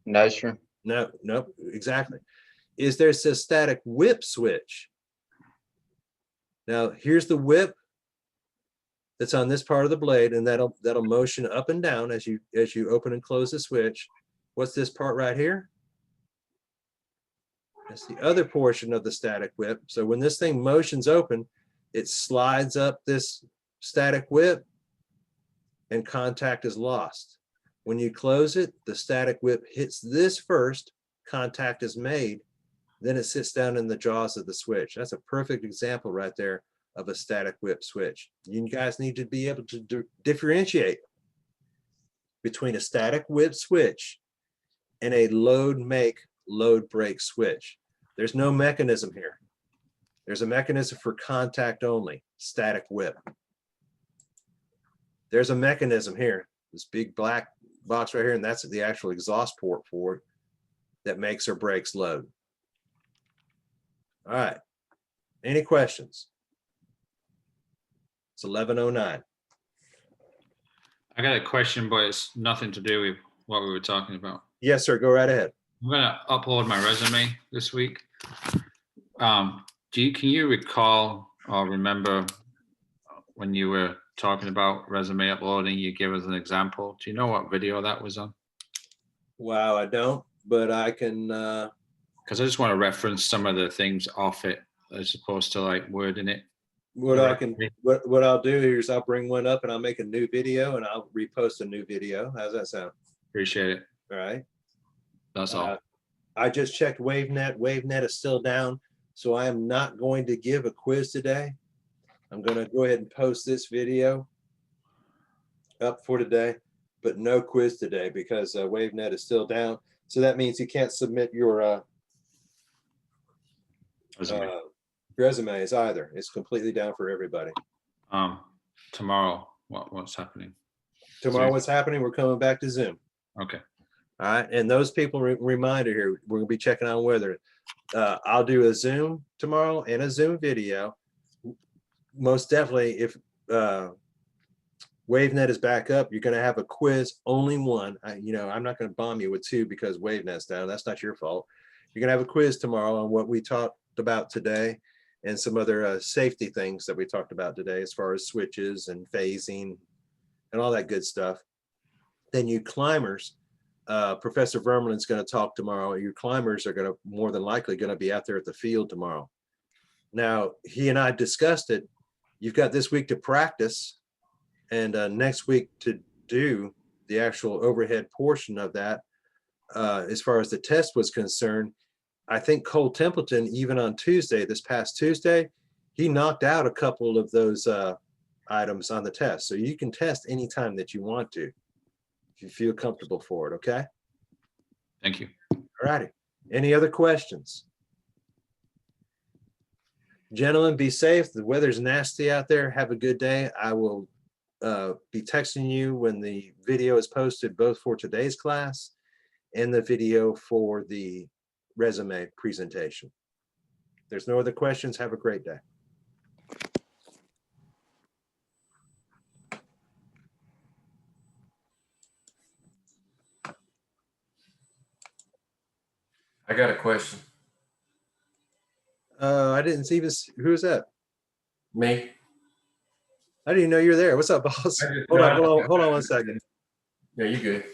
No, sir. No, nope, exactly. Is there a static whip switch? Now, here's the whip that's on this part of the blade, and that'll motion up and down as you open and close the switch. What's this part right here? That's the other portion of the static whip. So when this thing motions open, it slides up this static whip and contact is lost. When you close it, the static whip hits this first, contact is made, then it sits down in the jaws of the switch. That's a perfect example right there of a static whip switch. You guys need to be able to differentiate between a static whip switch and a load make, load break switch. There's no mechanism here. There's a mechanism for contact only, static whip. There's a mechanism here, this big black box right here, and that's the actual exhaust port for it that makes or breaks load. All right, any questions? It's 11:09. I got a question, but it's nothing to do with what we were talking about. Yes, sir, go right ahead. I'm gonna upload my resume this week. Can you recall or remember when you were talking about resume uploading, you give us an example? Do you know what video that was on? Wow, I don't, but I can. Because I just want to reference some of the things off it as opposed to like wording it. What I'll do here is I'll bring one up and I'll make a new video and I'll repost a new video. How's that sound? Appreciate it. All right. That's all. I just checked WaveNet. WaveNet is still down, so I am not going to give a quiz today. I'm going to go ahead and post this video up for today, but no quiz today because WaveNet is still down. So that means you can't submit your resumes either. It's completely down for everybody. Tomorrow, what's happening? Tomorrow, what's happening? We're coming back to Zoom. Okay. All right, and those people, reminder here, we're gonna be checking on whether I'll do a Zoom tomorrow and a Zoom video. Most definitely, if WaveNet is back up, you're gonna have a quiz, only one. I'm not gonna bomb you with two because WaveNet's down. That's not your fault. You're gonna have a quiz tomorrow on what we talked about today and some other safety things that we talked about today as far as switches and phasing and all that good stuff. Then you climbers, Professor Vermelin's going to talk tomorrow. Your climbers are going to more than likely going to be out there at the field tomorrow. Now, he and I discussed it. You've got this week to practice and next week to do the actual overhead portion of that. As far as the test was concerned, I think Cole Templeton, even on Tuesday, this past Tuesday, he knocked out a couple of those items on the test. So you can test anytime that you want to, if you feel comfortable for it, okay? Thank you. All righty. Any other questions? Gentlemen, be safe. The weather's nasty out there. Have a good day. I will be texting you when the video is posted, both for today's class and the video for the resume presentation. If there's no other questions, have a great day. I got a question. I didn't see this. Who's that? Me. I didn't even know you were there. What's up, boss? Hold on one second. Yeah, you good.